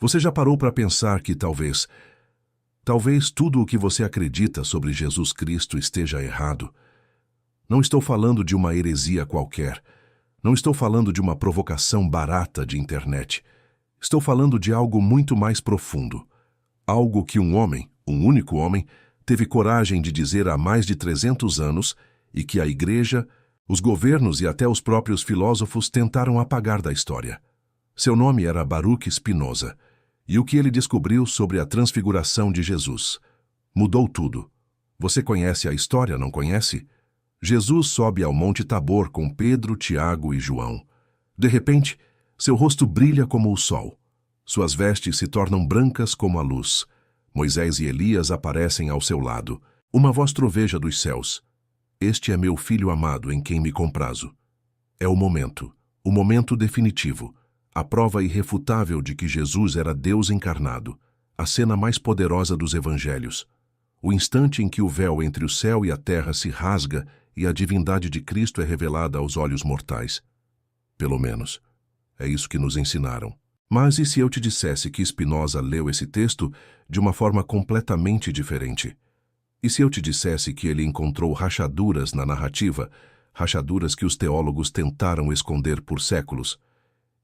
Você já parou para pensar que talvez tudo o que você acredita sobre Jesus Cristo esteja errado? Não estou falando de uma heresia qualquer. Não estou falando de uma provocação barata de internet. Estou falando de algo muito mais profundo. Algo que um único homem, teve coragem de dizer há mais de 300 anos e que a Igreja, os governos e até os próprios filósofos tentaram apagar da história. Seu nome era Baruch Spinoza, e o que ele descobriu sobre a transfiguração de Jesus mudou tudo. Você conhece a história, não conhece? Jesus sobe ao Monte Tabor com Pedro, Tiago e João. De repente, seu rosto brilha como o sol. Suas vestes se tornam brancas como a luz. Moisés e Elias aparecem ao seu lado. Uma voz troveja dos céus. Este é meu filho amado em quem me comprazo. É o momento definitivo, a prova irrefutável de que Jesus era Deus encarnado, a cena mais poderosa dos evangelhos. O instante em que o véu entre o céu e a terra se rasga e a divindade de Cristo é revelada aos olhos mortais. Pelo menos, é isso que nos ensinaram. Mas e se eu te dissesse que Spinoza leu esse texto de uma forma completamente diferente? E se eu te dissesse que ele encontrou rachaduras na narrativa, rachaduras que os teólogos tentaram esconder por séculos?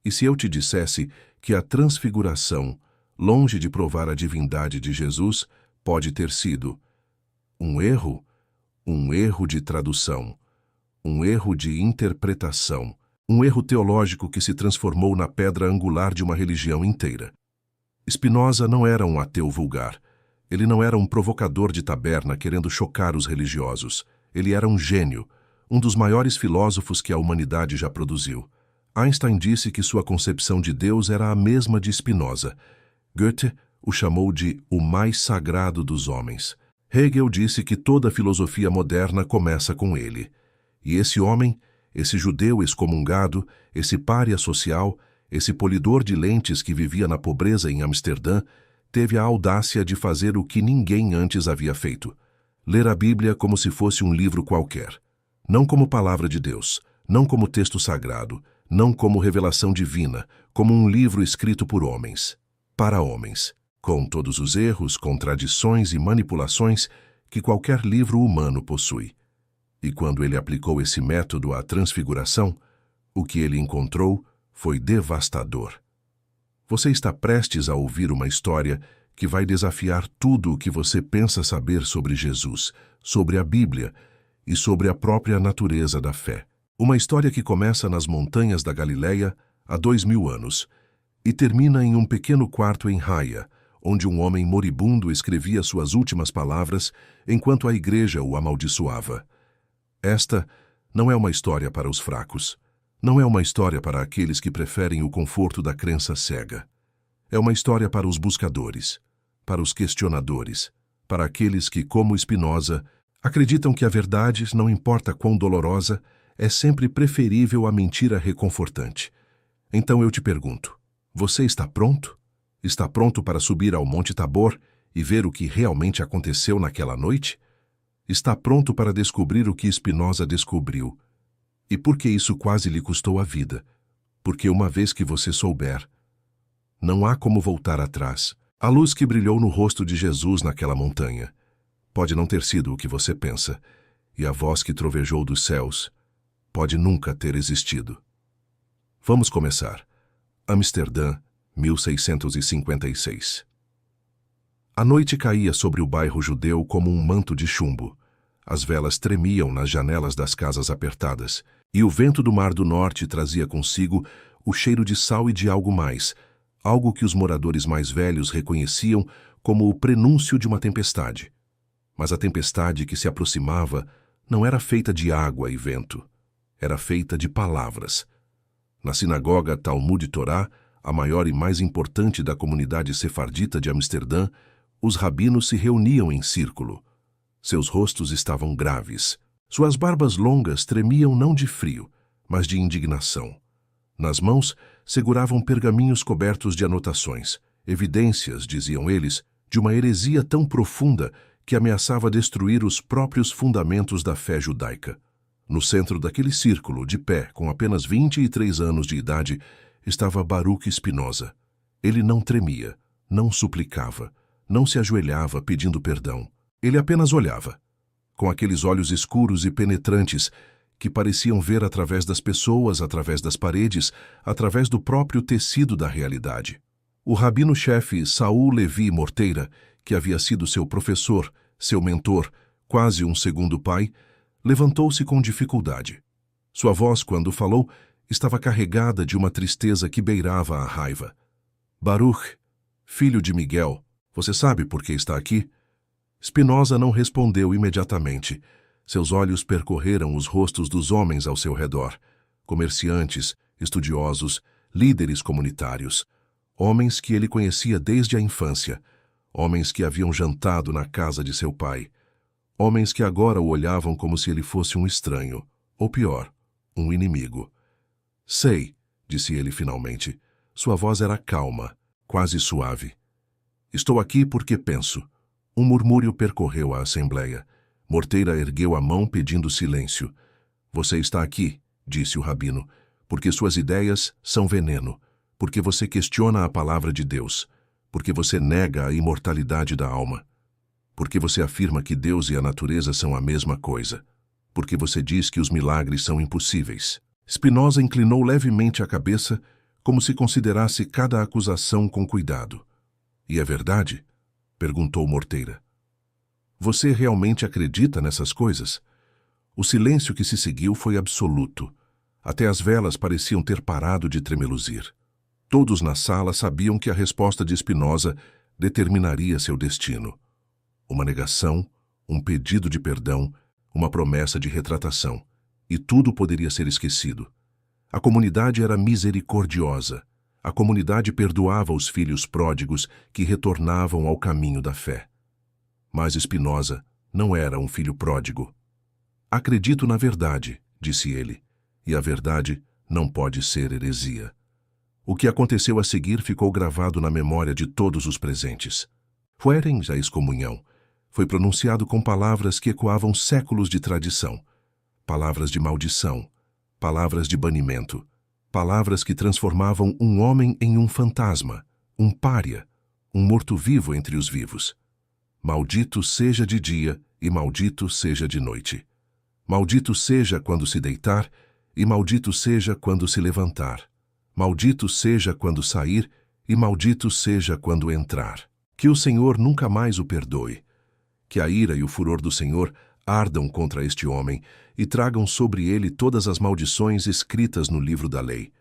E se eu te dissesse que a transfiguração, longe de provar a divindade de Jesus, pode ter sido um erro de tradução, um erro de interpretação, um erro teológico que se transformou na pedra angular de uma religião inteira? Spinoza não era um ateu vulgar. Ele não era um provocador de taberna querendo chocar os religiosos. Ele era um gênio, um dos maiores filósofos que a humanidade já produziu. Einstein disse que sua concepção de Deus era a mesma de Spinoza. Goethe o chamou de o mais sagrado dos homens. Hegel disse que toda a filosofia moderna começa com ele. E esse homem, esse judeu excomungado, esse pária social, esse polidor de lentes que vivia na pobreza em Amsterdã, teve a audácia de fazer o que ninguém antes havia feito: ler a Bíblia como se fosse um livro qualquer. Não como palavra de Deus, não como texto sagrado, não como revelação divina, como um livro escrito por homens, para homens, com todos os erros, contradições e manipulações que qualquer livro humano possui. E quando ele aplicou esse método à transfiguração, o que ele encontrou foi devastador. Você está prestes a ouvir uma história que vai desafiar tudo o que você pensa saber sobre Jesus, sobre a Bíblia e sobre a própria natureza da fé. Uma história que começa nas montanhas da Galileia há 2000 anos e termina em um pequeno quarto em Haia, onde um homem moribundo escrevia suas últimas palavras enquanto a igreja o amaldiçoava. Esta não é uma história para os fracos. Não é uma história para aqueles que preferem o conforto da crença cega. É uma história para os buscadores, para os questionadores, para aqueles que, como Spinoza, acreditam que a verdade, não importa quão dolorosa, é sempre preferível à mentira reconfortante. Então eu te pergunto, você está pronto? Está pronto para subir ao Monte Tabor e ver o que realmente aconteceu naquela noite? Está pronto para descobrir o que Spinoza descobriu? E por que isso quase lhe custou a vida? Porque uma vez que você souber, não há como voltar atrás. A luz que brilhou no rosto de Jesus naquela montanha pode não ter sido o que você pensa, e a voz que trovejou dos céus pode nunca ter existido. Vamos começar. Amsterdã, 1656. A noite caía sobre o bairro judeu como um manto de chumbo. As velas tremiam nas janelas das casas apertadas, e o vento do Mar do Norte trazia consigo o cheiro de sal e de algo mais, algo que os moradores mais velhos reconheciam como o prenúncio de uma tempestade. Mas a tempestade que se aproximava não era feita de água e vento, era feita de palavras. Na sinagoga Talmud Torá, a maior e mais importante da comunidade sefardita de Amsterdã, os rabinos se reuniam em círculo. Seus rostos estavam graves. Suas barbas longas tremiam não de frio, mas de indignação. Nas mãos, seguravam pergaminhos cobertos de anotações, evidências, diziam eles, de uma heresia tão profunda que ameaçava destruir os próprios fundamentos da fé judaica. No centro daquele círculo, de pé, com apenas 23 anos de idade, estava Baruch Spinoza. Ele não tremia, não suplicava, não se ajoelhava pedindo perdão. Ele apenas olhava, com aqueles olhos escuros e penetrantes que pareciam ver através das pessoas, através das paredes, através do próprio tecido da realidade. O rabino-chefe Saul Levi Morteira, que havia sido seu professor, seu mentor, quase um segundo pai, levantou-se com dificuldade. Sua voz, quando falou, estava carregada de uma tristeza que beirava a raiva. Baruch, filho de Miguel, você sabe por que está aqui? Spinoza não respondeu imediatamente. Seus olhos percorreram os rostos dos homens ao seu redor, comerciantes, estudiosos, líderes comunitários, homens que ele conhecia desde a infância, homens que haviam jantado na casa de seu pai, homens que agora o olhavam como se ele fosse um estranho, ou pior, um inimigo. Sei, disse ele finalmente. Sua voz era calma, quase suave. Estou aqui porque penso. Um murmúrio percorreu a assembleia. Morteira ergueu a mão pedindo silêncio. Você está aqui, disse o rabino, porque suas ideias são veneno, porque você questiona a palavra de Deus, porque você nega a imortalidade da alma, porque você afirma que Deus e a natureza são a mesma coisa, porque você diz que os milagres são impossíveis. Spinoza inclinou levemente a cabeça, como se considerasse cada acusação com cuidado. E é verdade? Perguntou Morteira. Você realmente acredita nessas coisas? O silêncio que se seguiu foi absoluto. Até as velas pareciam ter parado de tremeluzir. Todos na sala sabiam que a resposta de Spinoza determinaria seu destino. Uma negação, um pedido de perdão, uma promessa de retratação. E tudo poderia ser esquecido. A comunidade era misericordiosa. A comunidade perdoava os filhos pródigos que retornavam ao caminho da fé. Mas Spinoza não era um filho pródigo. Acredito na verdade, disse ele, e a verdade não pode ser heresia. O que aconteceu a seguir ficou gravado na memória de todos os presentes. Fuerem a excomunhão. Foi pronunciado com palavras que ecoavam séculos de tradição. Palavras de maldição, palavras de banimento, palavras que transformavam um homem em um fantasma, um pária, um morto-vivo entre os vivos. Maldito seja de dia e maldito seja de noite. Maldito seja quando se deitar e maldito seja quando se levantar. Maldito seja quando sair e maldito seja quando entrar. Que o Senhor nunca mais o perdoe. Que a ira e o furor do Senhor ardam contra este homem e tragam sobre ele todas as maldições escritas no livro da lei.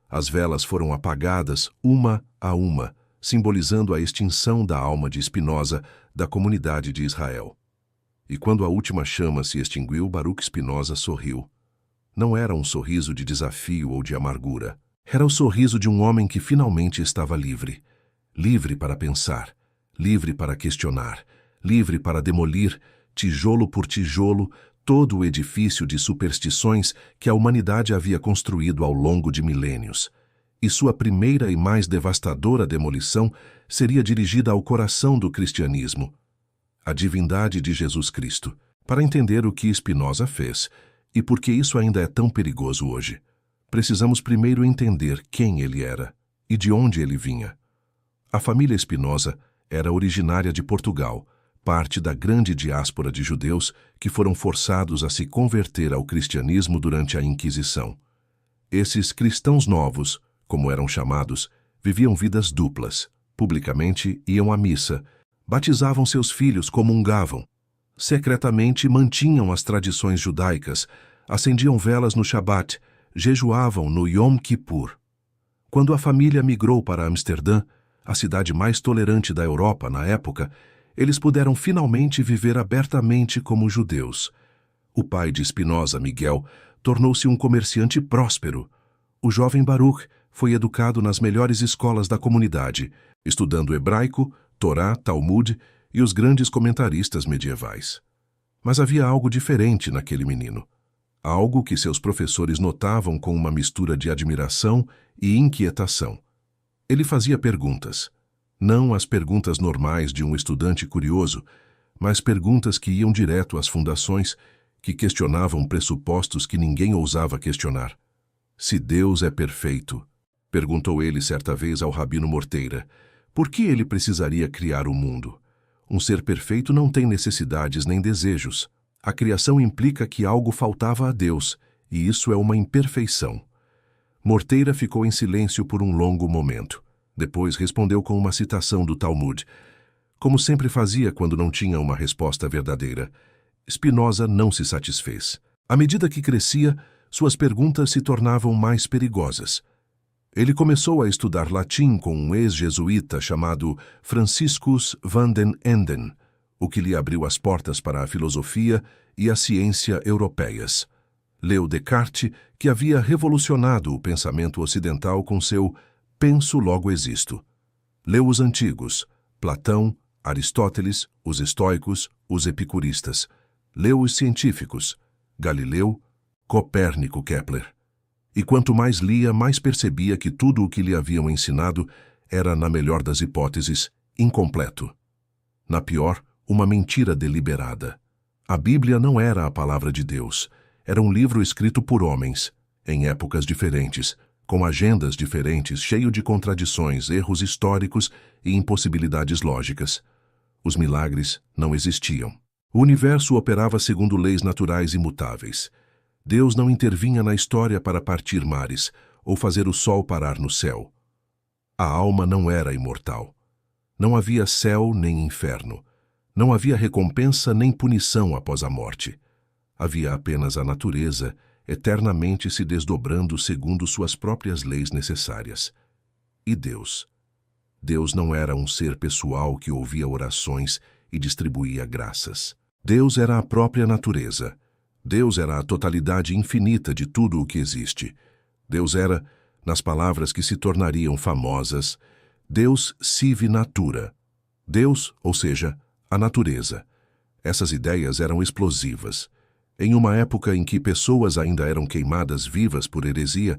As velas foram apagadas uma a uma, simbolizando a extinção da alma de Spinoza da comunidade de Israel. E quando a última chama se extinguiu, Baruch Spinoza sorriu. Não era um sorriso de desafio ou de amargura. Era o sorriso de um homem que finalmente estava livre. Livre para pensar, livre para questionar, livre para demolir, tijolo por tijolo, todo o edifício de superstições que a humanidade havia construído ao longo de milênios. E sua primeira e mais devastadora demolição seria dirigida ao coração do cristianismo, a divindade de Jesus Cristo. Para entender o que Spinoza fez e por que isso ainda é tão perigoso hoje, precisamos primeiro entender quem ele era e de onde ele vinha. A família Spinoza era originária de Portugal, parte da grande diáspora de judeus que foram forçados a se converter ao cristianismo durante a Inquisição. Esses cristãos novos, como eram chamados, viviam vidas duplas. Publicamente iam à missa, batizavam seus filhos, comungavam. Secretamente mantinham as tradições judaicas, acendiam velas no Shabat, jejuavam no Yom Kippur. Quando a família migrou para Amsterdã, a cidade mais tolerante da Europa na época, eles puderam finalmente viver abertamente como judeus. O pai de Spinoza, Miguel, tornou-se um comerciante próspero. O jovem Baruch foi educado nas melhores escolas da comunidade, estudando hebraico, Torá, Talmud e os grandes comentaristas medievais. Mas havia algo diferente naquele menino. Algo que seus professores notavam com uma mistura de admiração e inquietação. Ele fazia perguntas. Não as perguntas normais de um estudante curioso, mas perguntas que iam direto às fundações, que questionavam pressupostos que ninguém ousava questionar. Se Deus é perfeito, Perguntou ele certa vez ao rabino Morteira. Por que ele precisaria criar o mundo? Um ser perfeito não tem necessidades nem desejos. A criação implica que algo faltava a Deus, e isso é uma imperfeição. Morteira ficou em silêncio por um longo momento. Depois respondeu com uma citação do Talmud, como sempre fazia quando não tinha uma resposta verdadeira. Spinoza não se satisfez. À medida que crescia, suas perguntas se tornavam mais perigosas. Ele começou a estudar latim com um ex-jesuíta chamado Franciscus van den Enden, o que lhe abriu as portas para a filosofia e a ciência europeias. Leu Descartes, que havia revolucionado o pensamento ocidental com seu penso logo existo. Leu os antigos, Platão, Aristóteles, os estoicos, os epicuristas. Leu os científicos, Galileu, Copérnico, Kepler. E quanto mais lia, mais percebia que tudo o que lhe haviam ensinado era, na melhor das hipóteses, incompleto. Na pior, uma mentira deliberada. A Bíblia não era a palavra de Deus. Era um livro escrito por homens, em épocas diferentes, com agendas diferentes, cheio de contradições, erros históricos e impossibilidades lógicas. Os milagres não existiam. O universo operava segundo leis naturais imutáveis. Deus não intervinha na história para partir mares ou fazer o sol parar no céu. A alma não era imortal. Não havia céu nem inferno. Não havia recompensa nem punição após a morte. Havia apenas a natureza, eternamente se desdobrando segundo suas próprias leis necessárias. E Deus? Deus não era um ser pessoal que ouvia orações e distribuía graças. Deus era a própria natureza. Deus era a totalidade infinita de tudo o que existe. Deus era, nas palavras que se tornariam famosas, Deus sive natura. Deus, ou seja, a natureza. Essas ideias eram explosivas. Em uma época em que pessoas ainda eram queimadas vivas por heresia,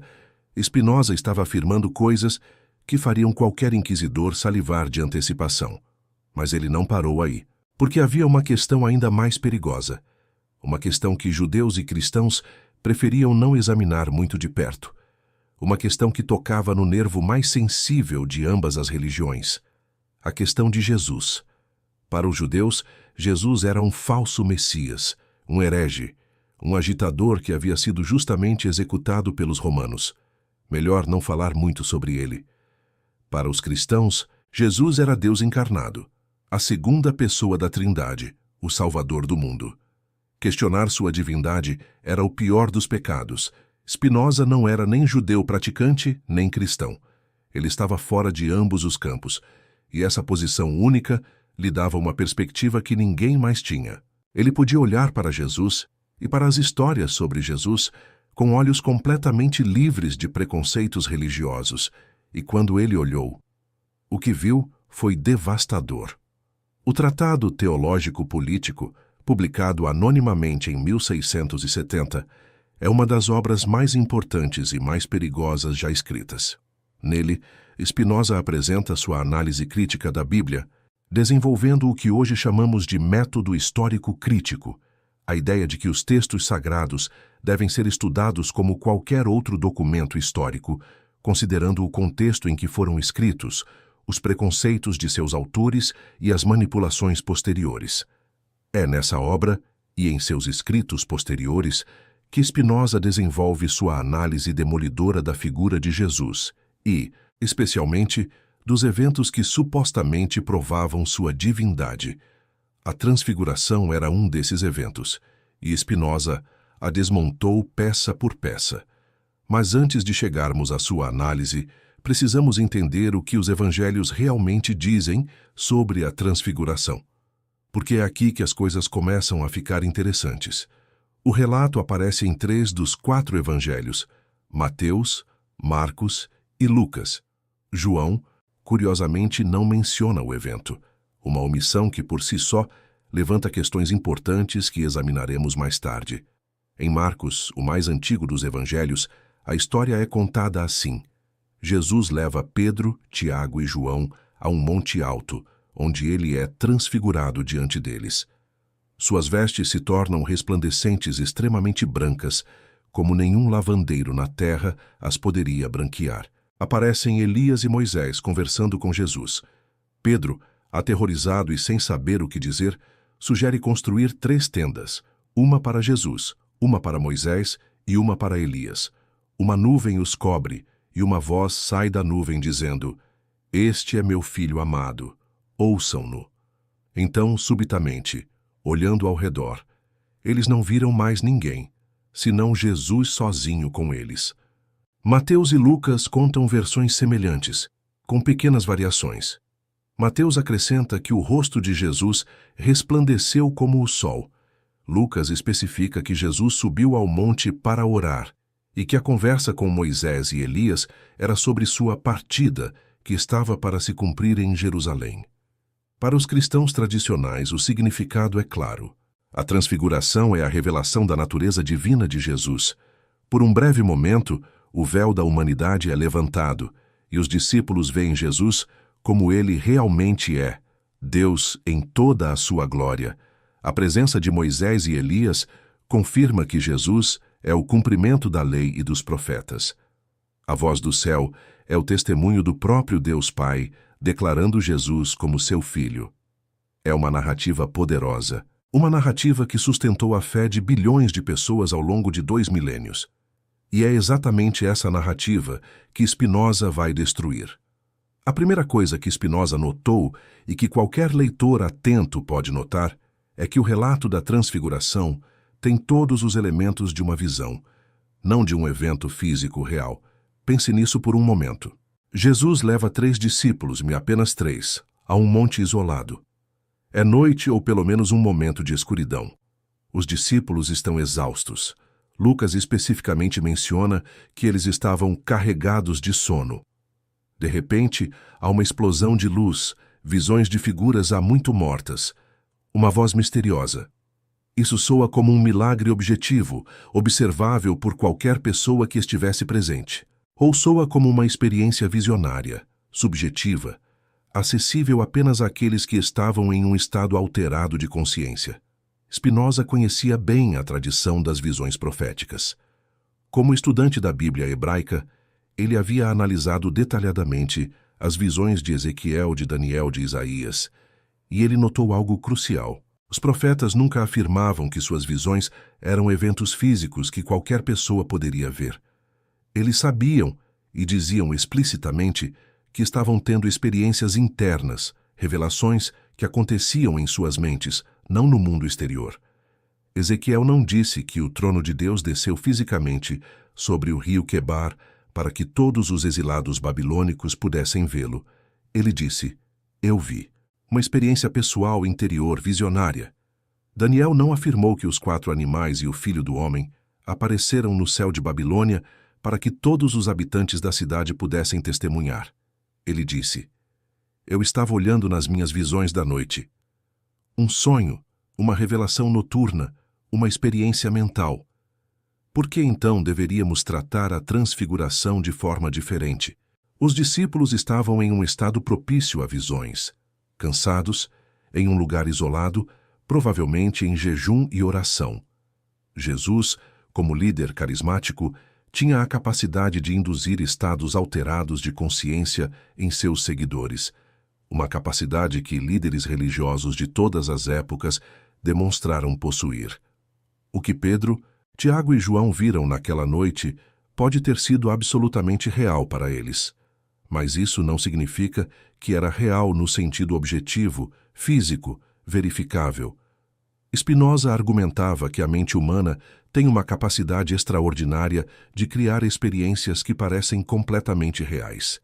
Spinoza estava afirmando coisas que fariam qualquer inquisidor salivar de antecipação. Mas ele não parou aí, porque havia uma questão ainda mais perigosa. Uma questão que judeus e cristãos preferiam não examinar muito de perto. Uma questão que tocava no nervo mais sensível de ambas as religiões. A questão de Jesus. Para os judeus, Jesus era um falso Messias, um herege, um agitador que havia sido justamente executado pelos romanos. Melhor não falar muito sobre ele. Para os cristãos, Jesus era Deus encarnado, a segunda pessoa da Trindade, o Salvador do mundo. Questionar sua divindade era o pior dos pecados. Spinoza não era nem judeu praticante, nem cristão. Ele estava fora de ambos os campos, e essa posição única lhe dava uma perspectiva que ninguém mais tinha. Ele podia olhar para Jesus e para as histórias sobre Jesus com olhos completamente livres de preconceitos religiosos, e quando ele olhou, o que viu foi devastador. O Tratado Teológico-Político, publicado anonimamente em 1670, é uma das obras mais importantes e mais perigosas já escritas. Nele, Spinoza apresenta sua análise crítica da Bíblia, desenvolvendo o que hoje chamamos de método histórico crítico, a ideia de que os textos sagrados devem ser estudados como qualquer outro documento histórico, considerando o contexto em que foram escritos, os preconceitos de seus autores e as manipulações posteriores. É nessa obra, e em seus escritos posteriores, que Spinoza desenvolve sua análise demolidora da figura de Jesus e, especialmente, dos eventos que supostamente provavam sua divindade. A transfiguração era um desses eventos, e Spinoza a desmontou peça por peça. Mas antes de chegarmos à sua análise, precisamos entender o que os evangelhos realmente dizem sobre a transfiguração. Porque é aqui que as coisas começam a ficar interessantes. O relato aparece em 3 dos 4 evangelhos, Mateus, Marcos e Lucas. João, curiosamente, não menciona o evento, uma omissão que, por si só, levanta questões importantes que examinaremos mais tarde. Em Marcos, o mais antigo dos evangelhos, a história é contada assim. Jesus leva Pedro, Tiago e João a um monte alto, onde ele é transfigurado diante deles. Suas vestes se tornam resplandecentes extremamente brancas, como nenhum lavandeiro na terra as poderia branquear. Aparecem Elias e Moisés conversando com Jesus. Pedro, aterrorizado e sem saber o que dizer, sugere construir 3 tendas, uma para Jesus, uma para Moisés e uma para Elias. Uma nuvem os cobre, e uma voz sai da nuvem dizendo: "Este é meu filho amado, ouçam-no." Então, subitamente, olhando ao redor, eles não viram mais ninguém, senão Jesus sozinho com eles. Mateus e Lucas contam versões semelhantes, com pequenas variações. Mateus acrescenta que o rosto de Jesus resplandeceu como o sol. Lucas especifica que Jesus subiu ao monte para orar e que a conversa com Moisés e Elias era sobre sua partida, que estava para se cumprir em Jerusalém. Para os cristãos tradicionais, o significado é claro. A transfiguração é a revelação da natureza divina de Jesus. Por um breve momento, o véu da humanidade é levantado e os discípulos veem Jesus como ele realmente é, Deus em toda a sua glória. A presença de Moisés e Elias confirma que Jesus é o cumprimento da lei e dos profetas. A voz do céu é o testemunho do próprio Deus Pai, declarando Jesus como seu Filho. É uma narrativa poderosa, uma narrativa que sustentou a fé de bilhões de pessoas ao longo de 2 milênios. E é exatamente essa narrativa que Spinoza vai destruir. A primeira coisa que Spinoza notou, e que qualquer leitor atento pode notar, é que o relato da transfiguração tem todos os elementos de uma visão, não de um evento físico real. Pense nisso por um momento. Jesus leva 3 discípulos, e apenas 3, a um monte isolado. É noite ou pelo menos um momento de escuridão. Os discípulos estão exaustos. Lucas especificamente menciona que eles estavam carregados de sono. De repente, há uma explosão de luz, visões de figuras há muito mortas, uma voz misteriosa. Isso soa como um milagre objetivo, observável por qualquer pessoa que estivesse presente. Ou soa como uma experiência visionária, subjetiva, acessível apenas àqueles que estavam em um estado alterado de consciência. Spinoza conhecia bem a tradição das visões proféticas. Como estudante da Bíblia hebraica, ele havia analisado detalhadamente as visões de Ezequiel, de Daniel, de Isaías, e ele notou algo crucial. Os profetas nunca afirmavam que suas visões eram eventos físicos que qualquer pessoa poderia ver. Eles sabiam e diziam explicitamente que estavam tendo experiências internas, revelações que aconteciam em suas mentes, não no mundo exterior. Ezequiel não disse que o trono de Deus desceu fisicamente sobre o rio Quebar para que todos os exilados babilônicos pudessem vê-lo. Ele disse: "Eu vi." Uma experiência pessoal, interior, visionária. Daniel não afirmou que os 4 animais e o Filho do Homem apareceram no céu de Babilônia para que todos os habitantes da cidade pudessem testemunhar. Ele disse: "Eu estava olhando nas minhas visões da noite. Um sonho, uma revelação noturna, uma experiência mental. Por que então deveríamos tratar a transfiguração de forma diferente?" Os discípulos estavam em um estado propício a visões. Cansados, em um lugar isolado, provavelmente em jejum e oração. Jesus, como líder carismático, tinha a capacidade de induzir estados alterados de consciência em seus seguidores, uma capacidade que líderes religiosos de todas as épocas demonstraram possuir. O que Pedro, Tiago e João viram naquela noite pode ter sido absolutamente real para eles, mas isso não significa que era real no sentido objetivo, físico, verificável. Spinoza argumentava que a mente humana tem uma capacidade extraordinária de criar experiências que parecem completamente reais.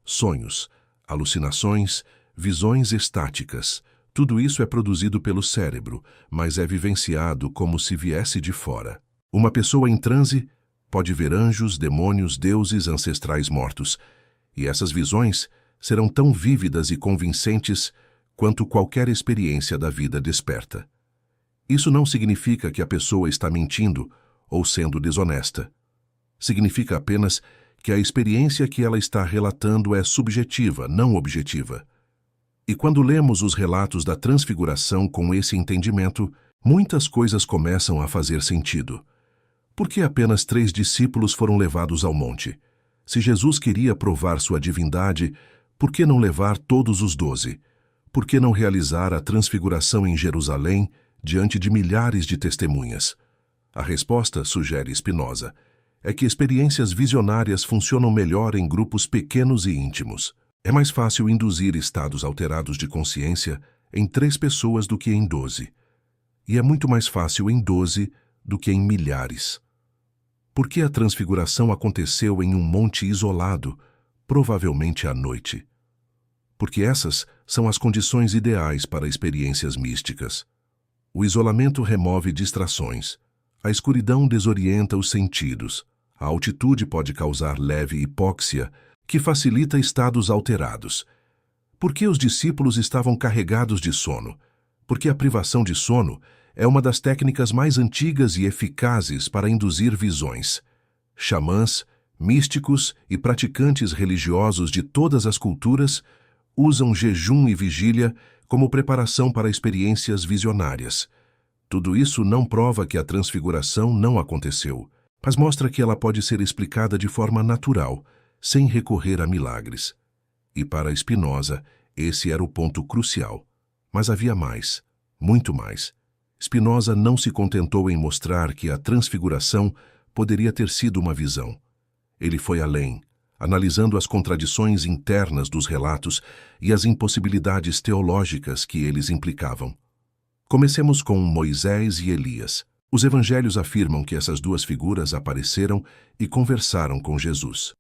Sonhos, alucinações, visões estáticas, tudo isso é produzido pelo cérebro, mas é vivenciado como se viesse de fora. Uma pessoa em transe pode ver anjos, demônios, deuses, ancestrais mortos, e essas visões serão tão vívidas e convincentes quanto qualquer experiência da vida desperta. Isso não significa que a pessoa está mentindo ou sendo desonesta. Significa apenas que a experiência que ela está relatando é subjetiva, não objetiva. E quando lemos os relatos da transfiguração com esse entendimento, muitas coisas começam a fazer sentido. Por que apenas 3 discípulos foram levados ao monte? Se Jesus queria provar sua divindade, por que não levar todos os 12? Por que não realizar a transfiguração em Jerusalém diante de milhares de testemunhas? A resposta, sugere Spinoza, é que experiências visionárias funcionam melhor em grupos pequenos e íntimos. É mais fácil induzir estados alterados de consciência em 3 pessoas do que em 12. E é muito mais fácil em 12 do que em milhares. Por que a transfiguração aconteceu em um monte isolado, provavelmente à noite? Porque essas são as condições ideais para experiências místicas. O isolamento remove distrações. A escuridão desorienta os sentidos. A altitude pode causar leve hipóxia, que facilita estados alterados. Por que os discípulos estavam carregados de sono? Porque a privação de sono é uma das técnicas mais antigas e eficazes para induzir visões. Xamãs, místicos e praticantes religiosos de todas as culturas usam jejum e vigília como preparação para experiências visionárias. Tudo isso não prova que a transfiguração não aconteceu, mas mostra que ela pode ser explicada de forma natural, sem recorrer a milagres. E para Spinoza, esse era o ponto crucial. Mas havia mais, muito mais. Spinoza não se contentou em mostrar que a transfiguração poderia ter sido uma visão. Ele foi além, analisando as contradições internas dos relatos e as impossibilidades teológicas que eles implicavam. Comecemos com Moisés e Elias. Os evangelhos afirmam que essas 2 figuras apareceram e conversaram com Jesus.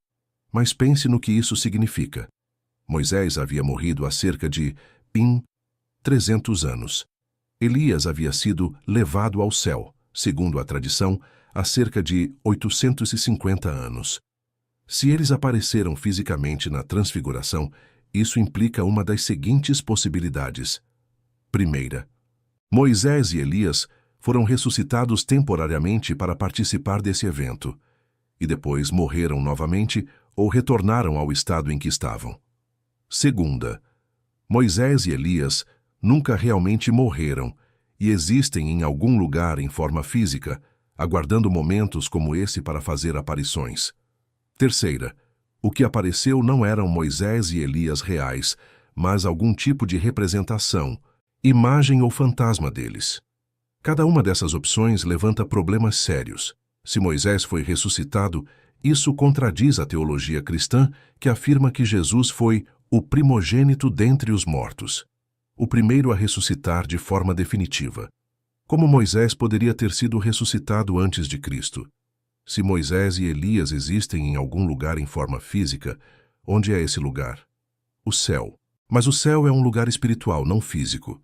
Mas pense no que isso significa. Moisés havia morrido há cerca de 300 anos. Elias havia sido levado ao céu, segundo a tradição, há cerca de 850 anos. Se eles apareceram fisicamente na transfiguração, isso implica uma das seguintes possibilidades. Primeira, Moisés e Elias foram ressuscitados temporariamente para participar desse evento, e depois morreram novamente ou retornaram ao estado em que estavam. Segunda, Moisés e Elias nunca realmente morreram e existem em algum lugar em forma física, aguardando momentos como esse para fazer aparições. Terceira, o que apareceu não eram Moisés e Elias reais, mas algum tipo de representação, imagem ou fantasma deles. Cada uma dessas opções levanta problemas sérios. Se Moisés foi ressuscitado, isso contradiz a teologia cristã que afirma que Jesus foi o primogênito dentre os mortos, o primeiro a ressuscitar de forma definitiva. Como Moisés poderia ter sido ressuscitado antes de Cristo? Se Moisés e Elias existem em algum lugar em forma física, onde é esse lugar? O céu. Mas o céu é um lugar espiritual, não físico.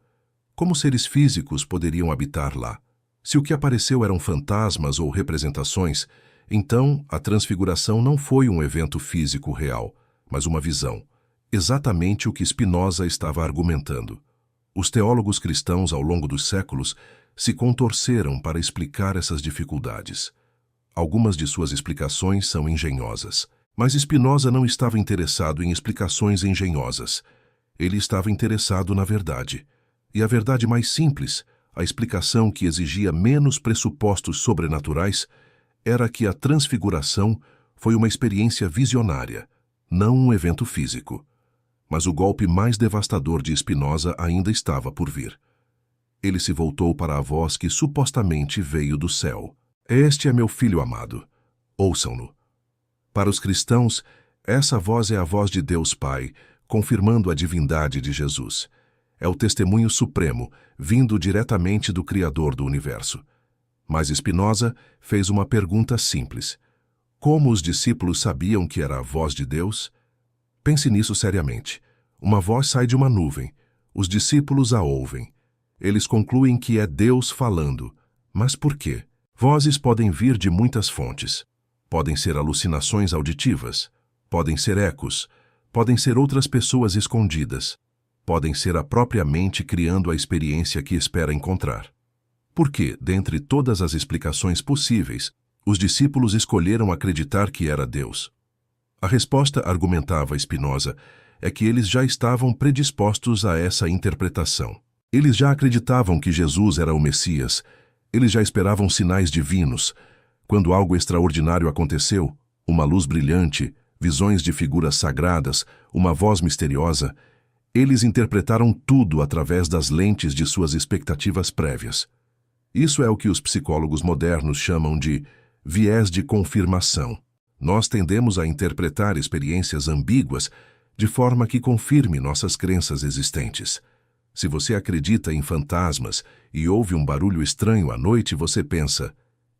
Como seres físicos poderiam habitar lá? Se o que apareceu eram fantasmas ou representações, então a transfiguração não foi um evento físico real, mas uma visão. Exatamente o que Spinoza estava argumentando. Os teólogos cristãos, ao longo dos séculos, se contorceram para explicar essas dificuldades. Algumas de suas explicações são engenhosas, mas Spinoza não estava interessado em explicações engenhosas. Ele estava interessado na verdade. E a verdade mais simples, a explicação que exigia menos pressupostos sobrenaturais, era que a transfiguração foi uma experiência visionária, não um evento físico. Mas o golpe mais devastador de Spinoza ainda estava por vir. Ele se voltou para a voz que supostamente veio do céu. Este é meu filho amado. Ouçam-no. Para os cristãos, essa voz é a voz de Deus Pai, confirmando a divindade de Jesus. É o testemunho supremo, vindo diretamente do Criador do universo. Mas Spinoza fez uma pergunta simples. Como os discípulos sabiam que era a voz de Deus? Pense nisso seriamente. Uma voz sai de uma nuvem. Os discípulos a ouvem. Eles concluem que é Deus falando. Mas por quê? Vozes podem vir de muitas fontes. Podem ser alucinações auditivas. Podem ser ecos. Podem ser outras pessoas escondidas. Podem ser a própria mente criando a experiência que espera encontrar. Por que, dentre todas as explicações possíveis, os discípulos escolheram acreditar que era Deus? A resposta, argumentava Spinoza, é que eles já estavam predispostos a essa interpretação. Eles já acreditavam que Jesus era o Messias. Eles já esperavam sinais divinos. Quando algo extraordinário aconteceu, uma luz brilhante, visões de figuras sagradas, uma voz misteriosa. Eles interpretaram tudo através das lentes de suas expectativas prévias. Isso é o que os psicólogos modernos chamam de viés de confirmação. Nós tendemos a interpretar experiências ambíguas de forma que confirme nossas crenças existentes. Se você acredita em fantasmas e ouve um barulho estranho à noite, você pensa,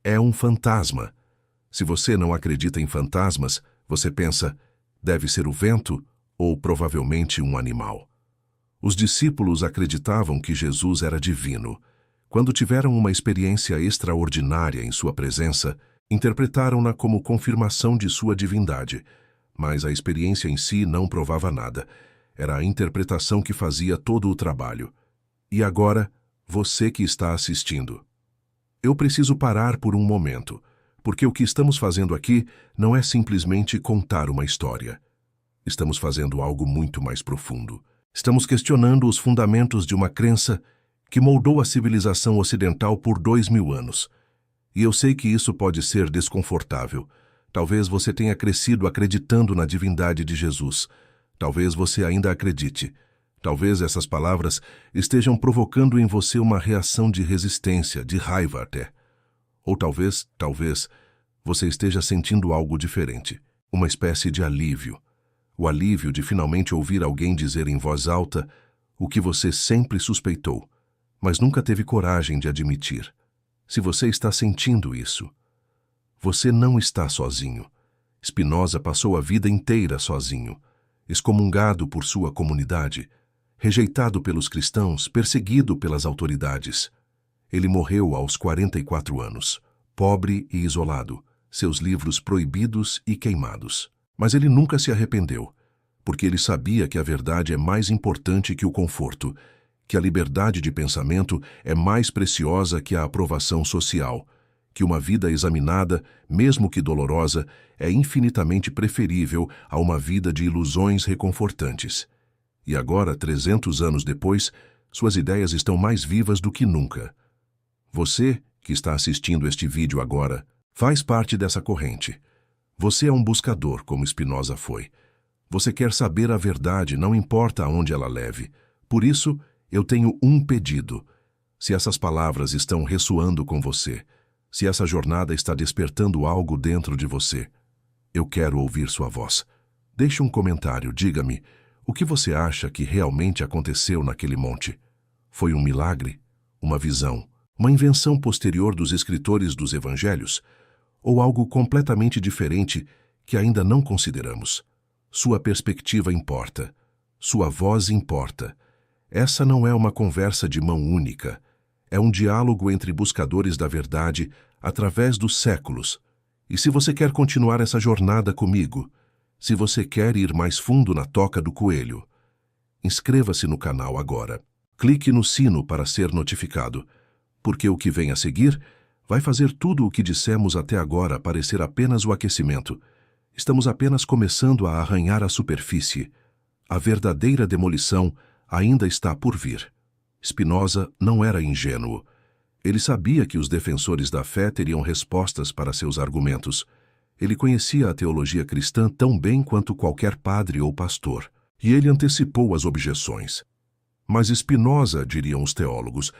é um fantasma. Se você não acredita em fantasmas, você pensa, deve ser o vento ou provavelmente um animal. Os discípulos acreditavam que Jesus era divino. Quando tiveram uma experiência extraordinária em sua presença, interpretaram-na como confirmação de sua divindade, mas a experiência em si não provava nada. Era a interpretação que fazia todo o trabalho. E agora, você que está assistindo. Eu preciso parar por um momento, porque o que estamos fazendo aqui não é simplesmente contar uma história. Estamos fazendo algo muito mais profundo. Estamos questionando os fundamentos de uma crença que moldou a civilização ocidental por 2000 anos. E eu sei que isso pode ser desconfortável. Talvez você tenha crescido acreditando na divindade de Jesus. Talvez você ainda acredite. Talvez essas palavras estejam provocando em você uma reação de resistência, de raiva até. Ou talvez, você esteja sentindo algo diferente. Uma espécie de alívio. O alívio de finalmente ouvir alguém dizer em voz alta o que você sempre suspeitou, mas nunca teve coragem de admitir. Se você está sentindo isso, você não está sozinho. Spinoza passou a vida inteira sozinho, excomungado por sua comunidade, rejeitado pelos cristãos, perseguido pelas autoridades. Ele morreu aos 44 anos, pobre e isolado, seus livros proibidos e queimados. Mas ele nunca se arrependeu, porque ele sabia que a verdade é mais importante que o conforto, que a liberdade de pensamento é mais preciosa que a aprovação social, que uma vida examinada, mesmo que dolorosa, é infinitamente preferível a uma vida de ilusões reconfortantes. E agora, 300 anos depois, suas ideias estão mais vivas do que nunca. Você, que está assistindo este vídeo agora, faz parte dessa corrente. Você é um buscador, como Spinoza foi. Você quer saber a verdade, não importa aonde ela leve. Por isso, eu tenho um pedido. Se essas palavras estão ressoando com você, se essa jornada está despertando algo dentro de você, eu quero ouvir sua voz. Deixe um comentário, diga-me, o que você acha que realmente aconteceu naquele monte? Foi um milagre? Uma visão? Uma invenção posterior dos escritores dos evangelhos? Ou algo completamente diferente que ainda não consideramos? Sua perspectiva importa. Sua voz importa. Essa não é uma conversa de mão única. É um diálogo entre buscadores da verdade através dos séculos. E se você quer continuar essa jornada comigo, se você quer ir mais fundo na toca do coelho, inscreva-se no canal agora. Clique no sino para ser notificado, porque o que vem a seguir vai fazer tudo o que dissemos até agora parecer apenas o aquecimento. Estamos apenas começando a arranhar a superfície. A verdadeira demolição ainda está por vir. Spinoza não era ingênuo. Ele sabia que os defensores da fé teriam respostas para seus argumentos. Ele conhecia a teologia cristã tão bem quanto qualquer padre ou pastor, e ele antecipou as objeções. Mas Spinoza, diriam os teólogos,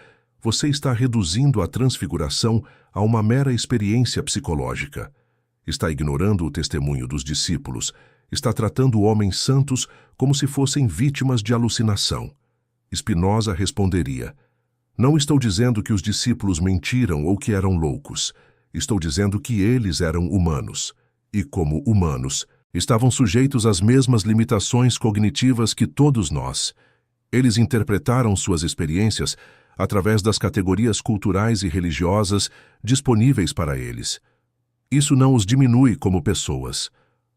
você está reduzindo a transfiguração a uma mera experiência psicológica. Está ignorando o testemunho dos discípulos, está tratando homens santos como se fossem vítimas de alucinação. Spinoza responderia, não estou dizendo que os discípulos mentiram ou que eram loucos. Estou dizendo que eles eram humanos. E como humanos, estavam sujeitos às mesmas limitações cognitivas que todos nós. Eles interpretaram suas experiências através das categorias culturais e religiosas disponíveis para eles. Isso não os diminui como pessoas.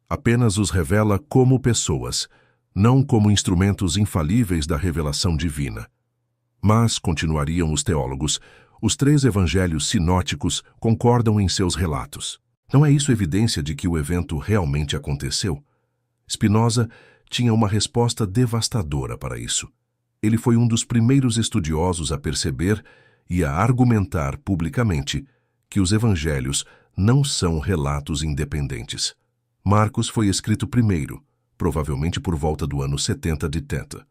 Apenas os revela como pessoas, não como instrumentos infalíveis da revelação divina. Mas, continuariam os teólogos, os 3 evangelhos sinóticos concordam em seus relatos. Não é isso evidência de que o evento realmente aconteceu? Spinoza tinha uma resposta devastadora para isso. Ele foi um dos primeiros estudiosos a perceber e a argumentar publicamente que os evangelhos não são relatos independentes. Marcos foi escrito primeiro, provavelmente por volta do ano 70 de Tenta.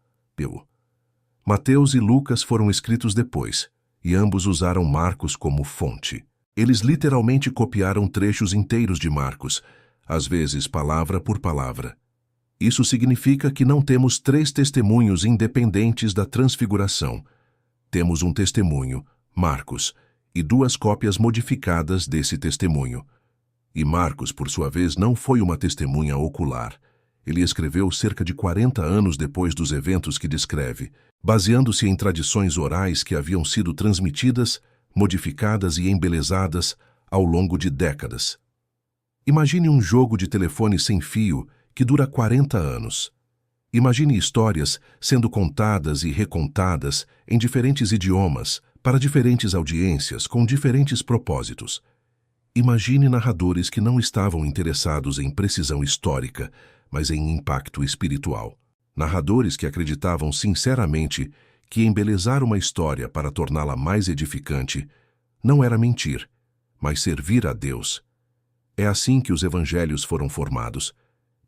Mateus e Lucas foram escritos depois, e ambos usaram Marcos como fonte. Eles literalmente copiaram trechos inteiros de Marcos, às vezes palavra por palavra. Isso significa que não temos três testemunhos independentes da transfiguração. Temos um testemunho, Marcos, e duas cópias modificadas desse testemunho. E Marcos, por sua vez, não foi uma testemunha ocular. Ele escreveu cerca de 40 anos depois dos eventos que descreve, baseando-se em tradições orais que haviam sido transmitidas, modificadas e embelezadas ao longo de décadas. Imagine um jogo de telefone sem fio que dura 40 anos. Imagine histórias sendo contadas e recontadas em diferentes idiomas, para diferentes audiências, com diferentes propósitos. Imagine narradores que não estavam interessados em precisão histórica, mas em impacto espiritual. Narradores que acreditavam sinceramente que embelezar uma história para torná-la mais edificante não era mentir, mas servir a Deus. É assim que os evangelhos foram formados.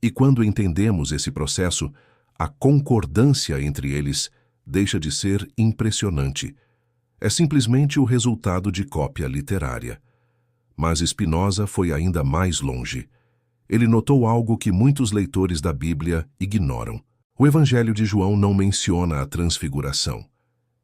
E quando entendemos esse processo, a concordância entre eles deixa de ser impressionante. É simplesmente o resultado de cópia literária. Mas Spinoza foi ainda mais longe. Ele notou algo que muitos leitores da Bíblia ignoram. O Evangelho de João não menciona a transfiguração.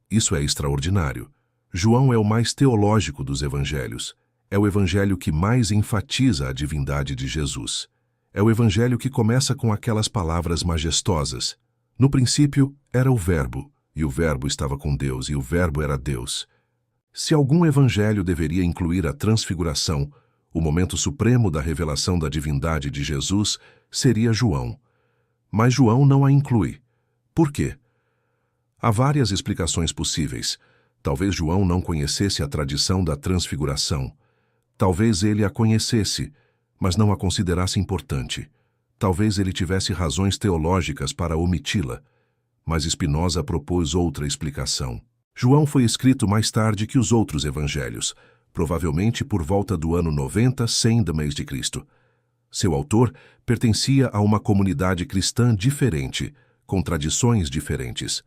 Isso é extraordinário. João é o mais teológico dos evangelhos. É o evangelho que mais enfatiza a divindade de Jesus. É o evangelho que começa com aquelas palavras majestosas. No princípio era o Verbo, e o Verbo estava com Deus, e o Verbo era Deus. Se algum evangelho deveria incluir a transfiguração, o momento supremo da revelação da divindade de Jesus, seria João. Mas João não a inclui. Por quê? Há várias explicações possíveis. Talvez João não conhecesse a tradição da transfiguração. Talvez ele a conhecesse, mas não a considerasse importante. Talvez ele tivesse razões teológicas para omiti-la. Mas Spinoza propôs outra explicação. João foi escrito mais tarde que os outros evangelhos, provavelmente por volta do ano 90, 100 d.C. Seu autor pertencia a uma comunidade cristã diferente, com tradições diferentes.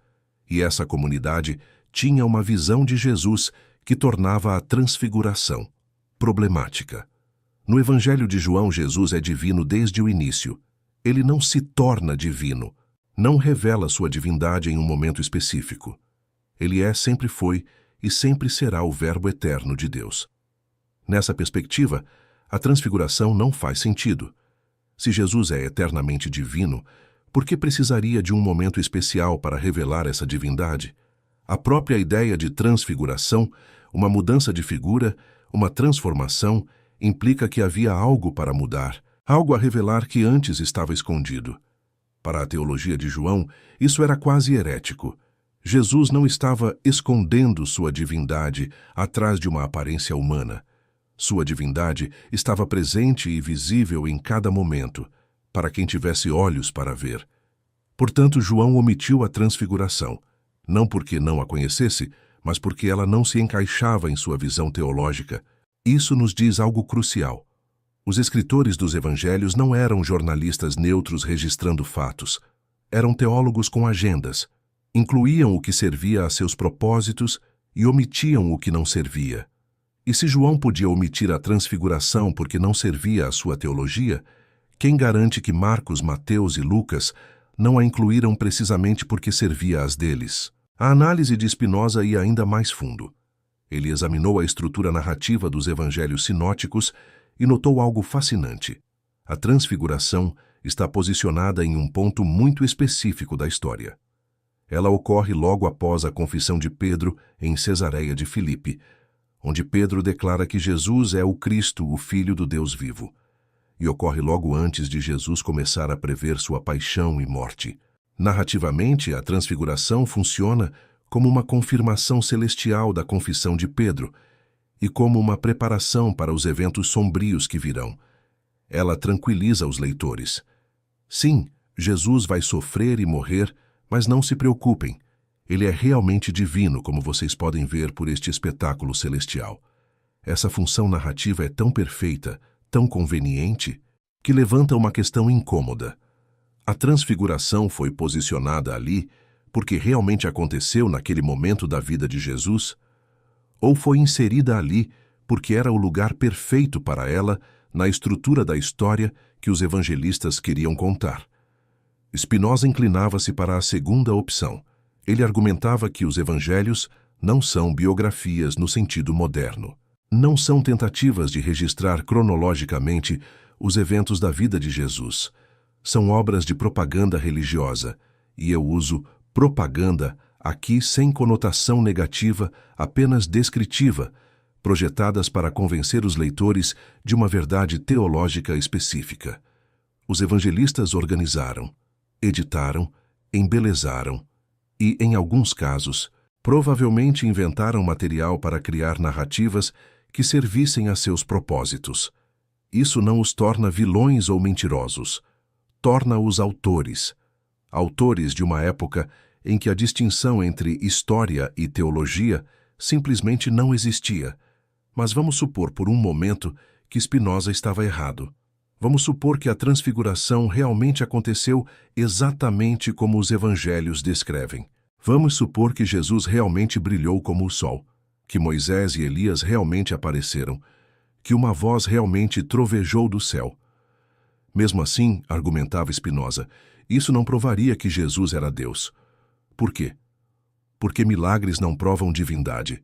E essa comunidade tinha uma visão de Jesus que tornava a transfiguração problemática. No Evangelho de João, Jesus é divino desde o início. Ele não se torna divino, não revela sua divindade em um momento específico. Ele sempre foi e sempre será o Verbo eterno de Deus. Nessa perspectiva, a transfiguração não faz sentido. Se Jesus é eternamente divino, por que precisaria de um momento especial para revelar essa divindade? A própria ideia de transfiguração, uma mudança de figura, uma transformação, implica que havia algo para mudar, algo a revelar que antes estava escondido. Para a teologia de João, isso era quase herético. Jesus não estava escondendo sua divindade atrás de uma aparência humana. Sua divindade estava presente e visível em cada momento, para quem tivesse olhos para ver. Portanto, João omitiu a transfiguração, não porque não a conhecesse, mas porque ela não se encaixava em sua visão teológica. Isso nos diz algo crucial. Os escritores dos evangelhos não eram jornalistas neutros registrando fatos. Eram teólogos com agendas. Incluíam o que servia a seus propósitos e omitiam o que não servia. E se João podia omitir a transfiguração porque não servia à sua teologia, quem garante que Marcos, Mateus e Lucas não a incluíram precisamente porque servia às deles? A análise de Spinoza ia ainda mais fundo. Ele examinou a estrutura narrativa dos evangelhos sinóticos e notou algo fascinante. A transfiguração está posicionada em um ponto muito específico da história. Ela ocorre logo após a confissão de Pedro em Cesareia de Filipe, onde Pedro declara que Jesus é o Cristo, o Filho do Deus vivo. E ocorre logo antes de Jesus começar a prever sua paixão e morte. Narrativamente, a transfiguração funciona como uma confirmação celestial da confissão de Pedro e como uma preparação para os eventos sombrios que virão. Ela tranquiliza os leitores. Sim, Jesus vai sofrer e morrer, mas não se preocupem. Ele é realmente divino, como vocês podem ver por este espetáculo celestial. Essa função narrativa é tão perfeita, tão conveniente, que levanta uma questão incômoda. A transfiguração foi posicionada ali porque realmente aconteceu naquele momento da vida de Jesus? Ou foi inserida ali porque era o lugar perfeito para ela na estrutura da história que os evangelistas queriam contar? Spinoza inclinava-se para a segunda opção. Ele argumentava que os evangelhos não são biografias no sentido moderno. Não são tentativas de registrar cronologicamente os eventos da vida de Jesus. São obras de propaganda religiosa, e eu uso propaganda aqui sem conotação negativa, apenas descritiva, projetadas para convencer os leitores de uma verdade teológica específica. Os evangelistas organizaram, editaram, embelezaram e, em alguns casos, provavelmente inventaram material para criar narrativas que servissem a seus propósitos. Isso não os torna vilões ou mentirosos. Torna-os autores. Autores de uma época em que a distinção entre história e teologia simplesmente não existia. Mas vamos supor por um momento que Spinoza estava errado. Vamos supor que a transfiguração realmente aconteceu exatamente como os evangelhos descrevem. Vamos supor que Jesus realmente brilhou como o sol, que Moisés e Elias realmente apareceram, que uma voz realmente trovejou do céu. Mesmo assim, argumentava Spinoza, isso não provaria que Jesus era Deus. Por quê? Porque milagres não provam divindade.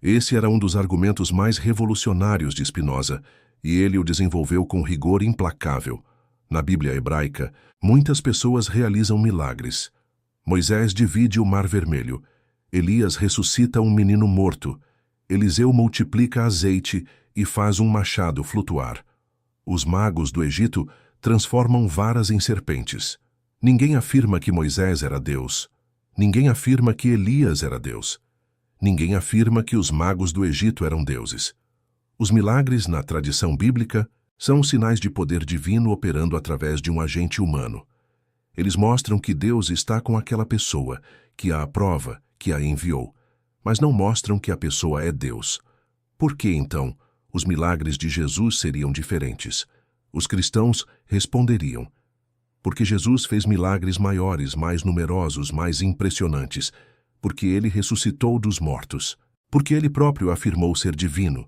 Esse era um dos argumentos mais revolucionários de Spinoza, e ele o desenvolveu com rigor implacável. Na Bíblia hebraica, muitas pessoas realizam milagres. Moisés divide o Mar Vermelho. Elias ressuscita um menino morto. Eliseu multiplica azeite e faz um machado flutuar. Os magos do Egito transformam varas em serpentes. Ninguém afirma que Moisés era Deus. Ninguém afirma que Elias era Deus. Ninguém afirma que os magos do Egito eram deuses. Os milagres, na tradição bíblica, são sinais de poder divino operando através de um agente humano. Eles mostram que Deus está com aquela pessoa, que a aprova, que a enviou, mas não mostram que a pessoa é Deus. Por que, então, os milagres de Jesus seriam diferentes? Os cristãos responderiam: porque Jesus fez milagres maiores, mais numerosos, mais impressionantes, porque ele ressuscitou dos mortos, porque ele próprio afirmou ser divino.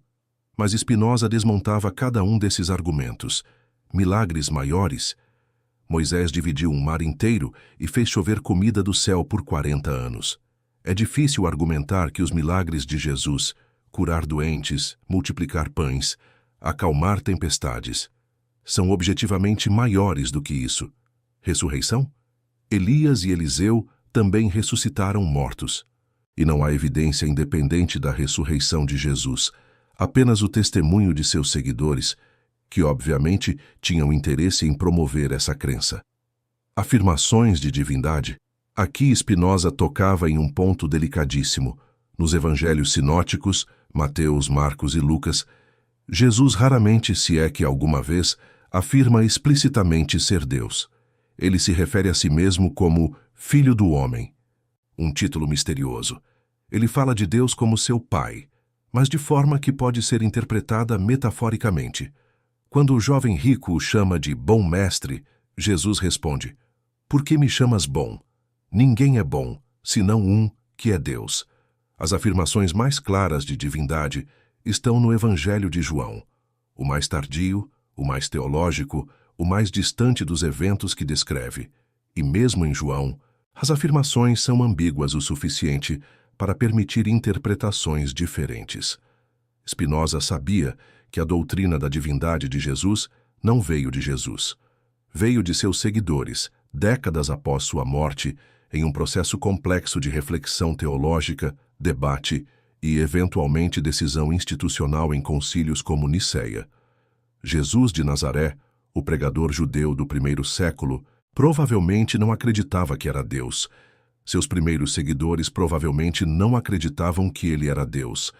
Mas Spinoza desmontava cada um desses argumentos. Milagres maiores? Moisés dividiu um mar inteiro e fez chover comida do céu por 40 anos. É difícil argumentar que os milagres de Jesus, curar doentes, multiplicar pães, acalmar tempestades, são objetivamente maiores do que isso. Ressurreição? Elias e Eliseu também ressuscitaram mortos. E não há evidência independente da ressurreição de Jesus, apenas o testemunho de seus seguidores, que obviamente tinham interesse em promover essa crença. Afirmações de divindade. Aqui Spinoza tocava em um ponto delicadíssimo. Nos evangelhos sinóticos, Mateus, Marcos e Lucas, Jesus raramente, se é que alguma vez, afirma explicitamente ser Deus. Ele se refere a si mesmo como Filho do Homem, um título misterioso. Ele fala de Deus como seu Pai, mas de forma que pode ser interpretada metaforicamente. Quando o jovem rico o chama de bom mestre, Jesus responde: por que me chamas bom? Ninguém é bom, senão um, que é Deus. As afirmações mais claras de divindade estão no Evangelho de João, o mais tardio, o mais teológico, o mais distante dos eventos que descreve. E mesmo em João, as afirmações são ambíguas o suficiente para permitir interpretações diferentes. Spinoza sabia que a doutrina da divindade de Jesus não veio de Jesus. Veio de seus seguidores, décadas após sua morte, em um processo complexo de reflexão teológica, debate e, eventualmente, decisão institucional em concílios como Niceia. Jesus de Nazaré, o pregador judeu do primeiro século, provavelmente não acreditava que era Deus. Seus primeiros seguidores provavelmente não acreditavam que ele era Deus.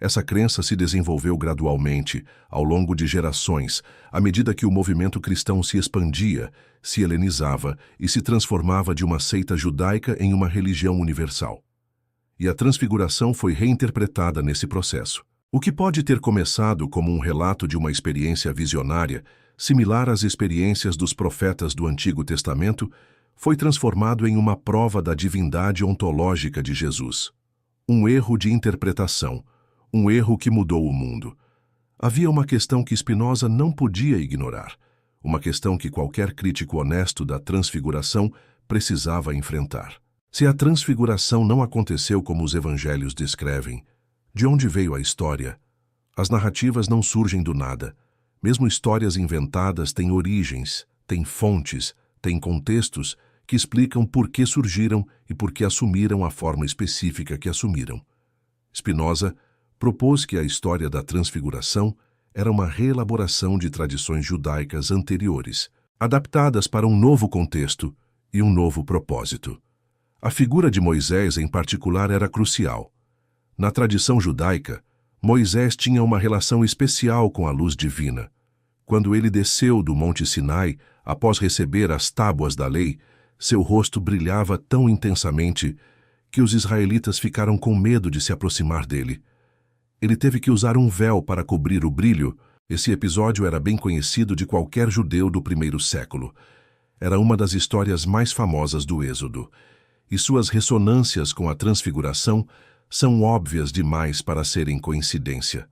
Essa crença se desenvolveu gradualmente, ao longo de gerações, à medida que o movimento cristão se expandia, se helenizava e se transformava de uma seita judaica em uma religião universal. E a transfiguração foi reinterpretada nesse processo. O que pode ter começado como um relato de uma experiência visionária similar às experiências dos profetas do Antigo Testamento, foi transformado em uma prova da divindade ontológica de Jesus. Um erro de interpretação, um erro que mudou o mundo. Havia uma questão que Spinoza não podia ignorar, uma questão que qualquer crítico honesto da transfiguração precisava enfrentar. Se a transfiguração não aconteceu como os evangelhos descrevem, de onde veio a história? As narrativas não surgem do nada. Mesmo histórias inventadas têm origens, têm fontes, têm contextos que explicam por que surgiram e por que assumiram a forma específica que assumiram. Spinoza propôs que a história da transfiguração era uma reelaboração de tradições judaicas anteriores, adaptadas para um novo contexto e um novo propósito. A figura de Moisés, em particular, era crucial. Na tradição judaica, Moisés tinha uma relação especial com a luz divina. Quando ele desceu do Monte Sinai, após receber as tábuas da lei, seu rosto brilhava tão intensamente que os israelitas ficaram com medo de se aproximar dele. Ele teve que usar um véu para cobrir o brilho. Esse episódio era bem conhecido de qualquer judeu do primeiro século. Era uma das histórias mais famosas do Êxodo, e suas ressonâncias com a transfiguração são óbvias demais para serem coincidência.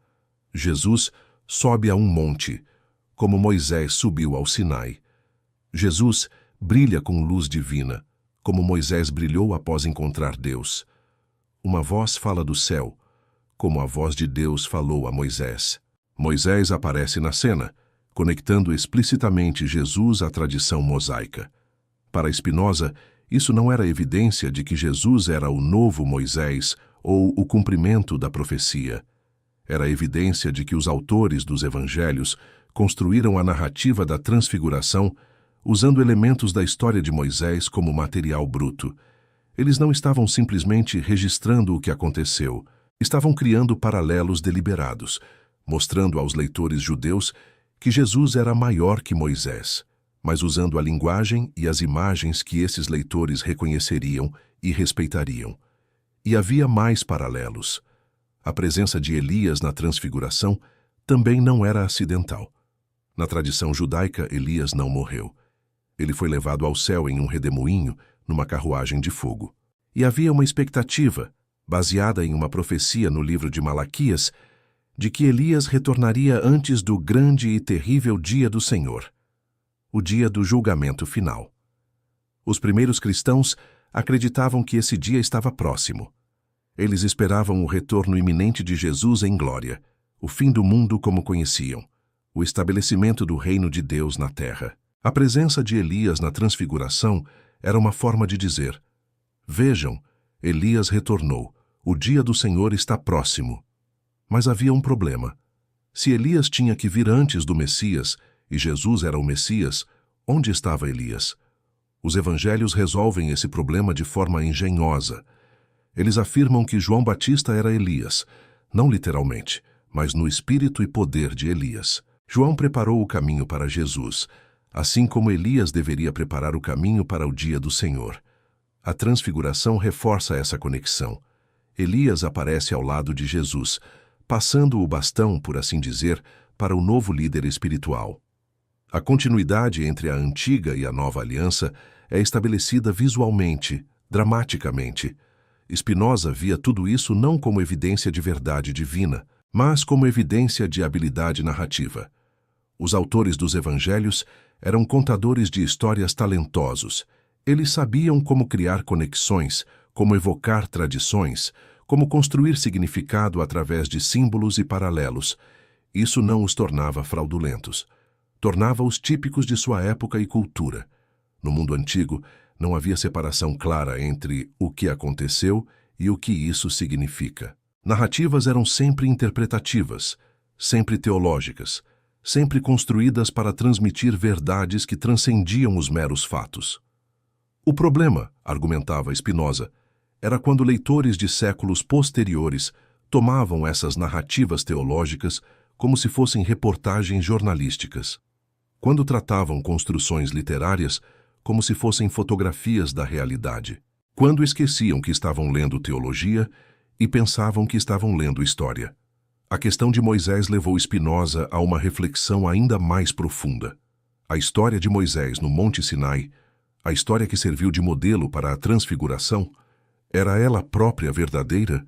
Jesus sobe a um monte, como Moisés subiu ao Sinai. Jesus brilha com luz divina, como Moisés brilhou após encontrar Deus. Uma voz fala do céu, como a voz de Deus falou a Moisés. Moisés aparece na cena, conectando explicitamente Jesus à tradição mosaica. Para Spinoza, isso não era evidência de que Jesus era o novo Moisés ou o cumprimento da profecia. Era evidência de que os autores dos evangelhos construíram a narrativa da transfiguração usando elementos da história de Moisés como material bruto. Eles não estavam simplesmente registrando o que aconteceu, estavam criando paralelos deliberados, mostrando aos leitores judeus que Jesus era maior que Moisés, mas usando a linguagem e as imagens que esses leitores reconheceriam e respeitariam. E havia mais paralelos. A presença de Elias na transfiguração também não era acidental. Na tradição judaica, Elias não morreu. Ele foi levado ao céu em um redemoinho, numa carruagem de fogo. E havia uma expectativa, baseada em uma profecia no livro de Malaquias, de que Elias retornaria antes do grande e terrível dia do Senhor, o dia do julgamento final. Os primeiros cristãos acreditavam que esse dia estava próximo. Eles esperavam o retorno iminente de Jesus em glória, o fim do mundo como conheciam, o estabelecimento do reino de Deus na terra. A presença de Elias na transfiguração era uma forma de dizer: vejam, Elias retornou, o dia do Senhor está próximo. Mas havia um problema. Se Elias tinha que vir antes do Messias, e Jesus era o Messias, onde estava Elias? Os evangelhos resolvem esse problema de forma engenhosa. Eles afirmam que João Batista era Elias, não literalmente, mas no espírito e poder de Elias. João preparou o caminho para Jesus, assim como Elias deveria preparar o caminho para o dia do Senhor. A transfiguração reforça essa conexão. Elias aparece ao lado de Jesus, passando o bastão, por assim dizer, para o novo líder espiritual. A continuidade entre a antiga e a nova aliança é estabelecida visualmente, dramaticamente. Spinoza via tudo isso não como evidência de verdade divina, mas como evidência de habilidade narrativa. Os autores dos evangelhos eram contadores de histórias talentosos. Eles sabiam como criar conexões, como evocar tradições, como construir significado através de símbolos e paralelos. Isso não os tornava fraudulentos. Tornava-os típicos de sua época e cultura. No mundo antigo, não havia separação clara entre o que aconteceu e o que isso significa. Narrativas eram sempre interpretativas, sempre teológicas, sempre construídas para transmitir verdades que transcendiam os meros fatos. O problema, argumentava Spinoza, era quando leitores de séculos posteriores tomavam essas narrativas teológicas como se fossem reportagens jornalísticas, quando tratavam construções literárias como se fossem fotografias da realidade, quando esqueciam que estavam lendo teologia e pensavam que estavam lendo história. A questão de Moisés levou Spinoza a uma reflexão ainda mais profunda. A história de Moisés no Monte Sinai, a história que serviu de modelo para a Transfiguração, era ela própria verdadeira?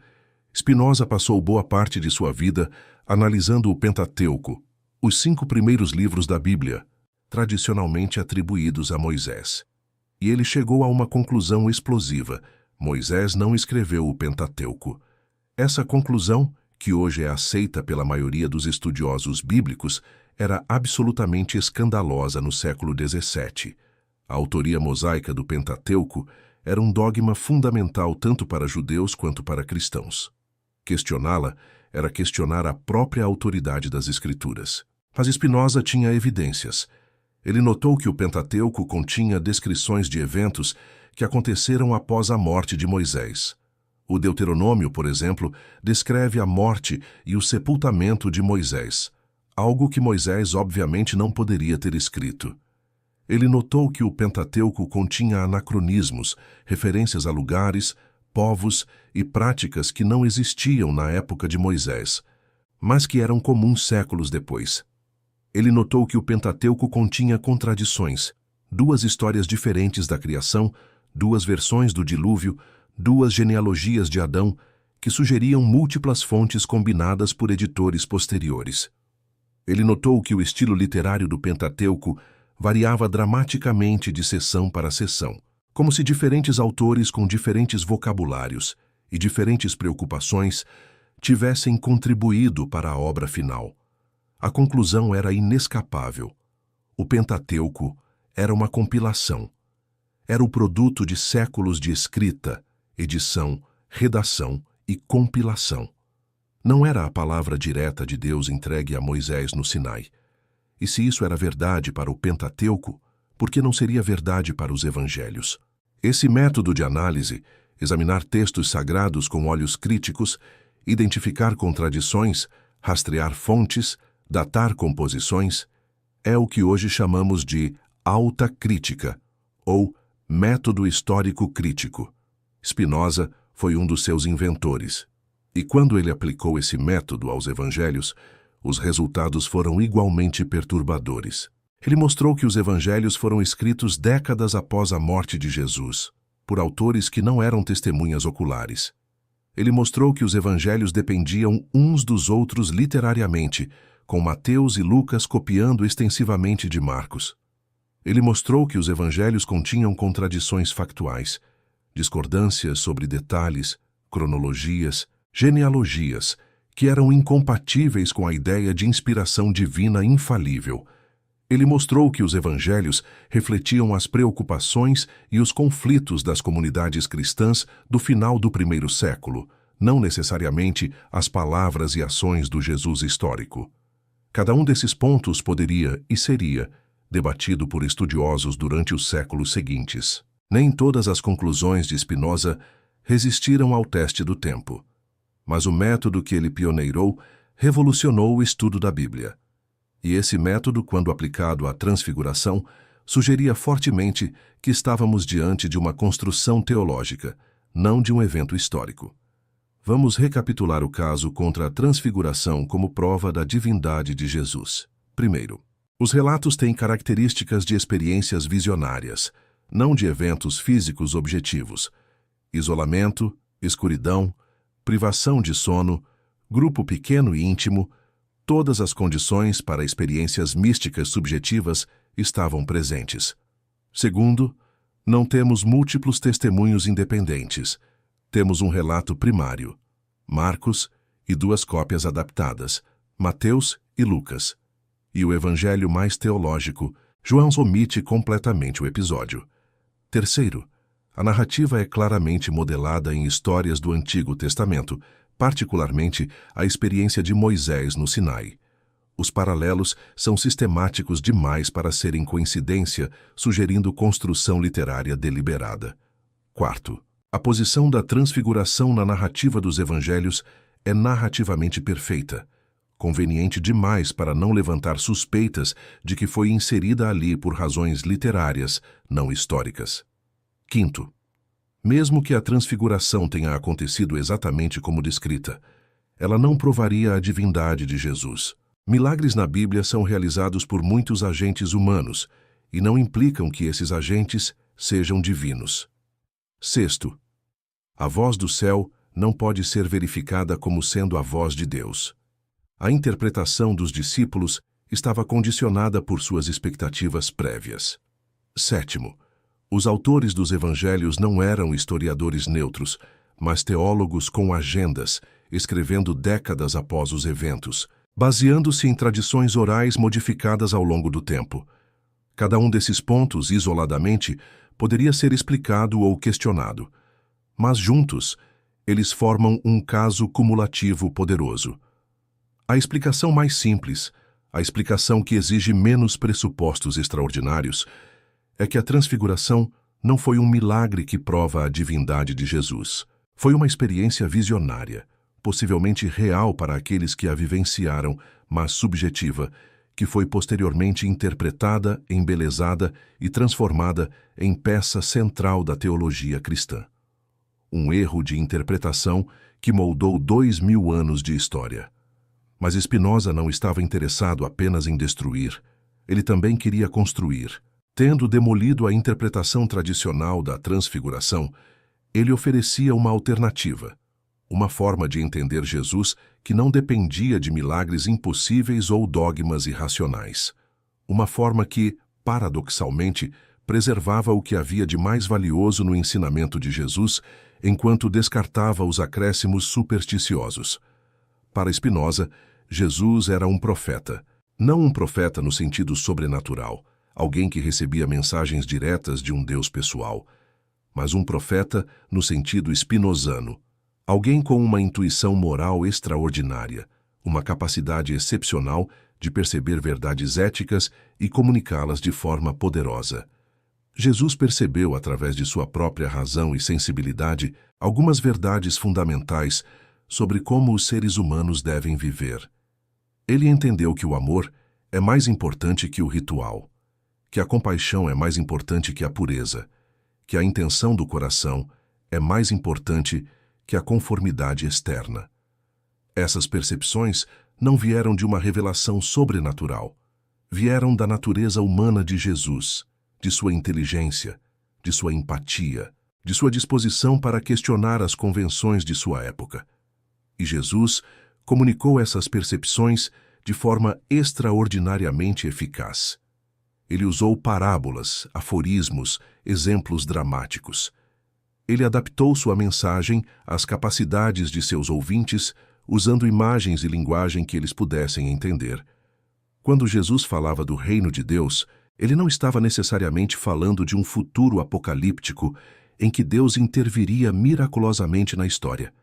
Spinoza passou boa parte de sua vida analisando o Pentateuco, os 5 primeiros livros da Bíblia, tradicionalmente atribuídos a Moisés. E ele chegou a uma conclusão explosiva: Moisés não escreveu o Pentateuco. Essa conclusão, que hoje é aceita pela maioria dos estudiosos bíblicos, era absolutamente escandalosa no século XVII. A autoria mosaica do Pentateuco era um dogma fundamental tanto para judeus quanto para cristãos. Questioná-la era questionar a própria autoridade das Escrituras. Mas Spinoza tinha evidências. Ele notou que o Pentateuco continha descrições de eventos que aconteceram após a morte de Moisés. O Deuteronômio, por exemplo, descreve a morte e o sepultamento de Moisés, algo que Moisés obviamente não poderia ter escrito. Ele notou que o Pentateuco continha anacronismos, referências a lugares, povos e práticas que não existiam na época de Moisés, mas que eram comuns séculos depois. Ele notou que o Pentateuco continha contradições, 2 histórias diferentes da criação, 2 versões do dilúvio, 2 genealogias de Adão, que sugeriam múltiplas fontes combinadas por editores posteriores. Ele notou que o estilo literário do Pentateuco variava dramaticamente de seção para seção, como se diferentes autores com diferentes vocabulários e diferentes preocupações tivessem contribuído para a obra final. A conclusão era inescapável. O Pentateuco era uma compilação. Era o produto de séculos de escrita, edição, redação e compilação. Não era a palavra direta de Deus entregue a Moisés no Sinai. E se isso era verdade para o Pentateuco, por que não seria verdade para os evangelhos? Esse método de análise, examinar textos sagrados com olhos críticos, identificar contradições, rastrear fontes, datar composições, é o que hoje chamamos de alta crítica, ou método histórico crítico. Spinoza foi um dos seus inventores. E quando ele aplicou esse método aos evangelhos, os resultados foram igualmente perturbadores. Ele mostrou que os evangelhos foram escritos décadas após a morte de Jesus, por autores que não eram testemunhas oculares. Ele mostrou que os evangelhos dependiam uns dos outros literariamente, com Mateus e Lucas copiando extensivamente de Marcos. Ele mostrou que os evangelhos continham contradições factuais, discordâncias sobre detalhes, cronologias, genealogias, que eram incompatíveis com a ideia de inspiração divina infalível. Ele mostrou que os evangelhos refletiam as preocupações e os conflitos das comunidades cristãs do final do primeiro século, não necessariamente as palavras e ações do Jesus histórico. Cada um desses pontos poderia e seria debatido por estudiosos durante os séculos seguintes. Nem todas as conclusões de Spinoza resistiram ao teste do tempo, mas o método que ele pioneirou revolucionou o estudo da Bíblia. E esse método, quando aplicado à Transfiguração, sugeria fortemente que estávamos diante de uma construção teológica, não de um evento histórico. Vamos recapitular o caso contra a Transfiguração como prova da divindade de Jesus. Primeiro, os relatos têm características de experiências visionárias, não de eventos físicos objetivos. Isolamento, escuridão, privação de sono, grupo pequeno e íntimo, todas as condições para experiências místicas subjetivas estavam presentes. Segundo, não temos múltiplos testemunhos independentes. Temos um relato primário, Marcos, e 2 cópias adaptadas, Mateus e Lucas. E o evangelho mais teológico, João omite completamente o episódio. Terceiro, a narrativa é claramente modelada em histórias do Antigo Testamento, particularmente a experiência de Moisés no Sinai. Os paralelos são sistemáticos demais para serem coincidência, sugerindo construção literária deliberada. Quarto, a posição da Transfiguração na narrativa dos evangelhos é narrativamente perfeita, conveniente demais para não levantar suspeitas de que foi inserida ali por razões literárias, não históricas. Quinto, mesmo que a Transfiguração tenha acontecido exatamente como descrita, ela não provaria a divindade de Jesus. Milagres na Bíblia são realizados por muitos agentes humanos e não implicam que esses agentes sejam divinos. Sexto, a voz do céu não pode ser verificada como sendo a voz de Deus. A interpretação dos discípulos estava condicionada por suas expectativas prévias. Sétimo, os autores dos evangelhos não eram historiadores neutros, mas teólogos com agendas, escrevendo décadas após os eventos, baseando-se em tradições orais modificadas ao longo do tempo. Cada um desses pontos, isoladamente, poderia ser explicado ou questionado, mas juntos, eles formam um caso cumulativo poderoso. A explicação mais simples, a explicação que exige menos pressupostos extraordinários, é que a transfiguração não foi um milagre que prova a divindade de Jesus. Foi uma experiência visionária, possivelmente real para aqueles que a vivenciaram, mas subjetiva, que foi posteriormente interpretada, embelezada e transformada em peça central da teologia cristã. Um erro de interpretação que moldou 2000 anos de história. Mas Spinoza não estava interessado apenas em destruir, ele também queria construir. Tendo demolido a interpretação tradicional da transfiguração, ele oferecia uma alternativa, uma forma de entender Jesus que não dependia de milagres impossíveis ou dogmas irracionais. Uma forma que, paradoxalmente, preservava o que havia de mais valioso no ensinamento de Jesus, enquanto descartava os acréscimos supersticiosos. Para Spinoza, Jesus era um profeta, não um profeta no sentido sobrenatural, alguém que recebia mensagens diretas de um Deus pessoal, mas um profeta no sentido spinozano, alguém com uma intuição moral extraordinária, uma capacidade excepcional de perceber verdades éticas e comunicá-las de forma poderosa. Jesus percebeu, através de sua própria razão e sensibilidade, algumas verdades fundamentais sobre como os seres humanos devem viver. Ele entendeu que o amor é mais importante que o ritual, que a compaixão é mais importante que a pureza, que a intenção do coração é mais importante que a conformidade externa. Essas percepções não vieram de uma revelação sobrenatural, vieram da natureza humana de Jesus, de sua inteligência, de sua empatia, de sua disposição para questionar as convenções de sua época. E Jesus comunicou essas percepções de forma extraordinariamente eficaz. Ele usou parábolas, aforismos, exemplos dramáticos. Ele adaptou sua mensagem às capacidades de seus ouvintes, usando imagens e linguagem que eles pudessem entender. Quando Jesus falava do reino de Deus, ele não estava necessariamente falando de um futuro apocalíptico em que Deus interviria miraculosamente na história.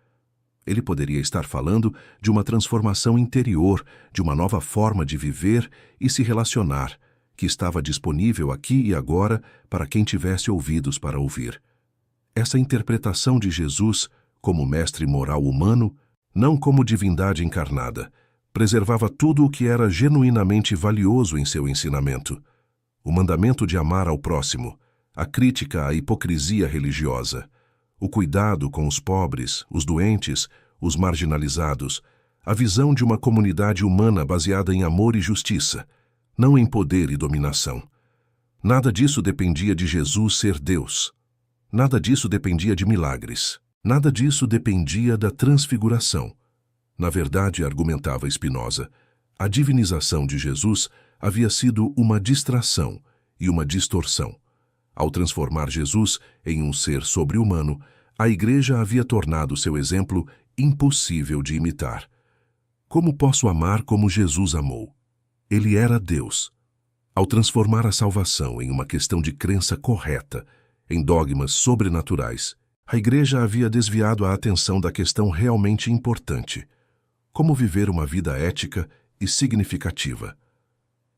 Ele poderia estar falando de uma transformação interior, de uma nova forma de viver e se relacionar, que estava disponível aqui e agora para quem tivesse ouvidos para ouvir. Essa interpretação de Jesus como mestre moral humano, não como divindade encarnada, preservava tudo o que era genuinamente valioso em seu ensinamento. O mandamento de amar ao próximo, a crítica à hipocrisia religiosa, o cuidado com os pobres, os doentes, os marginalizados, a visão de uma comunidade humana baseada em amor e justiça, não em poder e dominação. Nada disso dependia de Jesus ser Deus. Nada disso dependia de milagres. Nada disso dependia da transfiguração. Na verdade, argumentava Spinoza, a divinização de Jesus havia sido uma distração e uma distorção. Ao transformar Jesus em um ser sobre-humano, a Igreja havia tornado seu exemplo impossível de imitar. Como posso amar como Jesus amou? Ele era Deus. Ao transformar a salvação em uma questão de crença correta, em dogmas sobrenaturais, a Igreja havia desviado a atenção da questão realmente importante: como viver uma vida ética e significativa.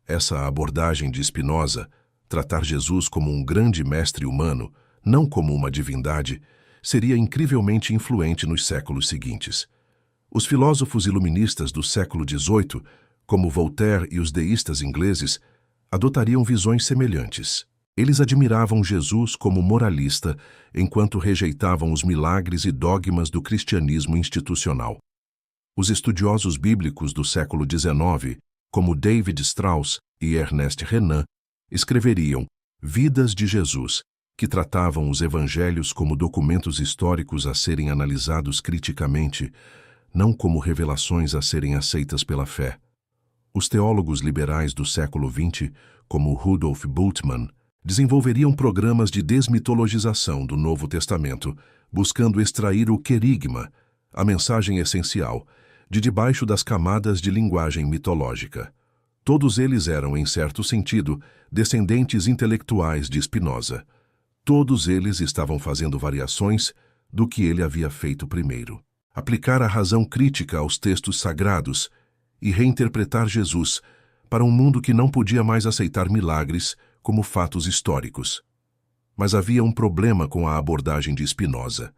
Essa abordagem de Spinoza, tratar Jesus como um grande mestre humano, não como uma divindade, seria incrivelmente influente nos séculos seguintes. Os filósofos iluministas do século XVIII, como Voltaire e os deístas ingleses, adotariam visões semelhantes. Eles admiravam Jesus como moralista, enquanto rejeitavam os milagres e dogmas do cristianismo institucional. Os estudiosos bíblicos do século XIX, como David Strauss e Ernest Renan, escreveriam Vidas de Jesus, que tratavam os evangelhos como documentos históricos a serem analisados criticamente, não como revelações a serem aceitas pela fé. Os teólogos liberais do século XX, como Rudolf Bultmann, desenvolveriam programas de desmitologização do Novo Testamento, buscando extrair o querigma, a mensagem essencial, de debaixo das camadas de linguagem mitológica. Todos eles eram, em certo sentido, descendentes intelectuais de Spinoza. Todos eles estavam fazendo variações do que ele havia feito primeiro. Aplicar a razão crítica aos textos sagrados e reinterpretar Jesus para um mundo que não podia mais aceitar milagres como fatos históricos. Mas havia um problema com a abordagem de Spinoza.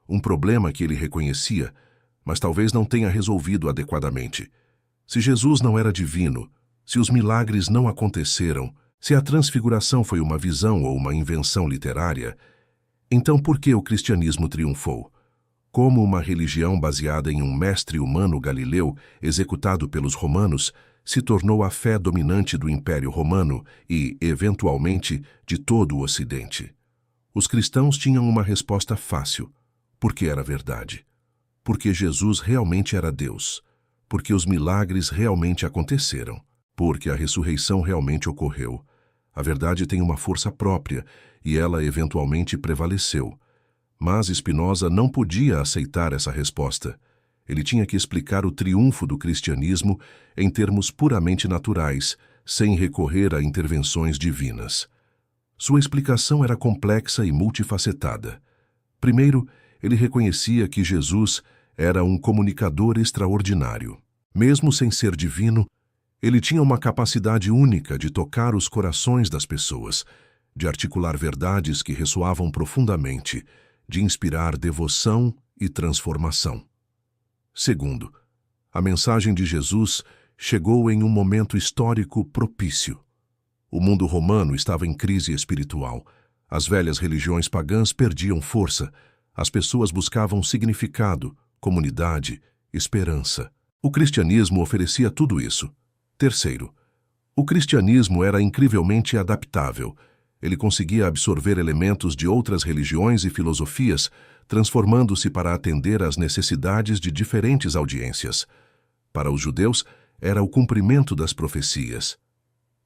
Um problema que ele reconhecia, mas talvez não tenha resolvido adequadamente. Se Jesus não era divino, se os milagres não aconteceram, se a transfiguração foi uma visão ou uma invenção literária, então por que o cristianismo triunfou? Como uma religião baseada em um mestre humano galileu executado pelos romanos se tornou a fé dominante do Império Romano e, eventualmente, de todo o Ocidente? Os cristãos tinham uma resposta fácil, porque era verdade. Porque Jesus realmente era Deus. Porque os milagres realmente aconteceram. Porque a ressurreição realmente ocorreu. A verdade tem uma força própria e ela eventualmente prevaleceu. Mas Spinoza não podia aceitar essa resposta. Ele tinha que explicar o triunfo do cristianismo em termos puramente naturais, sem recorrer a intervenções divinas. Sua explicação era complexa e multifacetada. Primeiro, ele reconhecia que Jesus era um comunicador extraordinário. Mesmo sem ser divino, ele tinha uma capacidade única de tocar os corações das pessoas, de articular verdades que ressoavam profundamente, de inspirar devoção e transformação. Segundo, a mensagem de Jesus chegou em um momento histórico propício. O mundo romano estava em crise espiritual. As velhas religiões pagãs perdiam força. As pessoas buscavam significado, comunidade, esperança. O cristianismo oferecia tudo isso. Terceiro, o cristianismo era incrivelmente adaptável. Ele conseguia absorver elementos de outras religiões e filosofias, transformando-se para atender às necessidades de diferentes audiências. Para os judeus, era o cumprimento das profecias.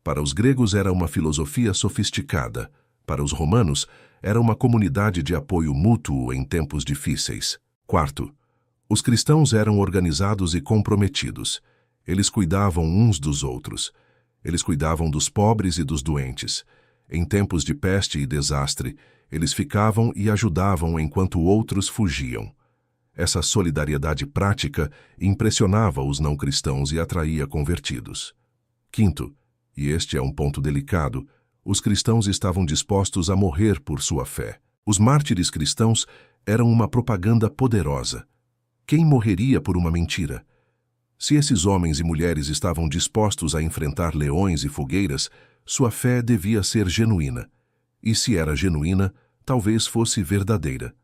Para os gregos, era uma filosofia sofisticada. Para os romanos, era uma comunidade de apoio mútuo em tempos difíceis. Quarto, os cristãos eram organizados e comprometidos. Eles cuidavam uns dos outros. Eles cuidavam dos pobres e dos doentes. Em tempos de peste e desastre, eles ficavam e ajudavam enquanto outros fugiam. Essa solidariedade prática impressionava os não-cristãos e atraía convertidos. Quinto, e este é um ponto delicado, os cristãos estavam dispostos a morrer por sua fé. Os mártires cristãos eram uma propaganda poderosa. Quem morreria por uma mentira? Se esses homens e mulheres estavam dispostos a enfrentar leões e fogueiras, sua fé devia ser genuína. E se era genuína, talvez fosse verdadeira.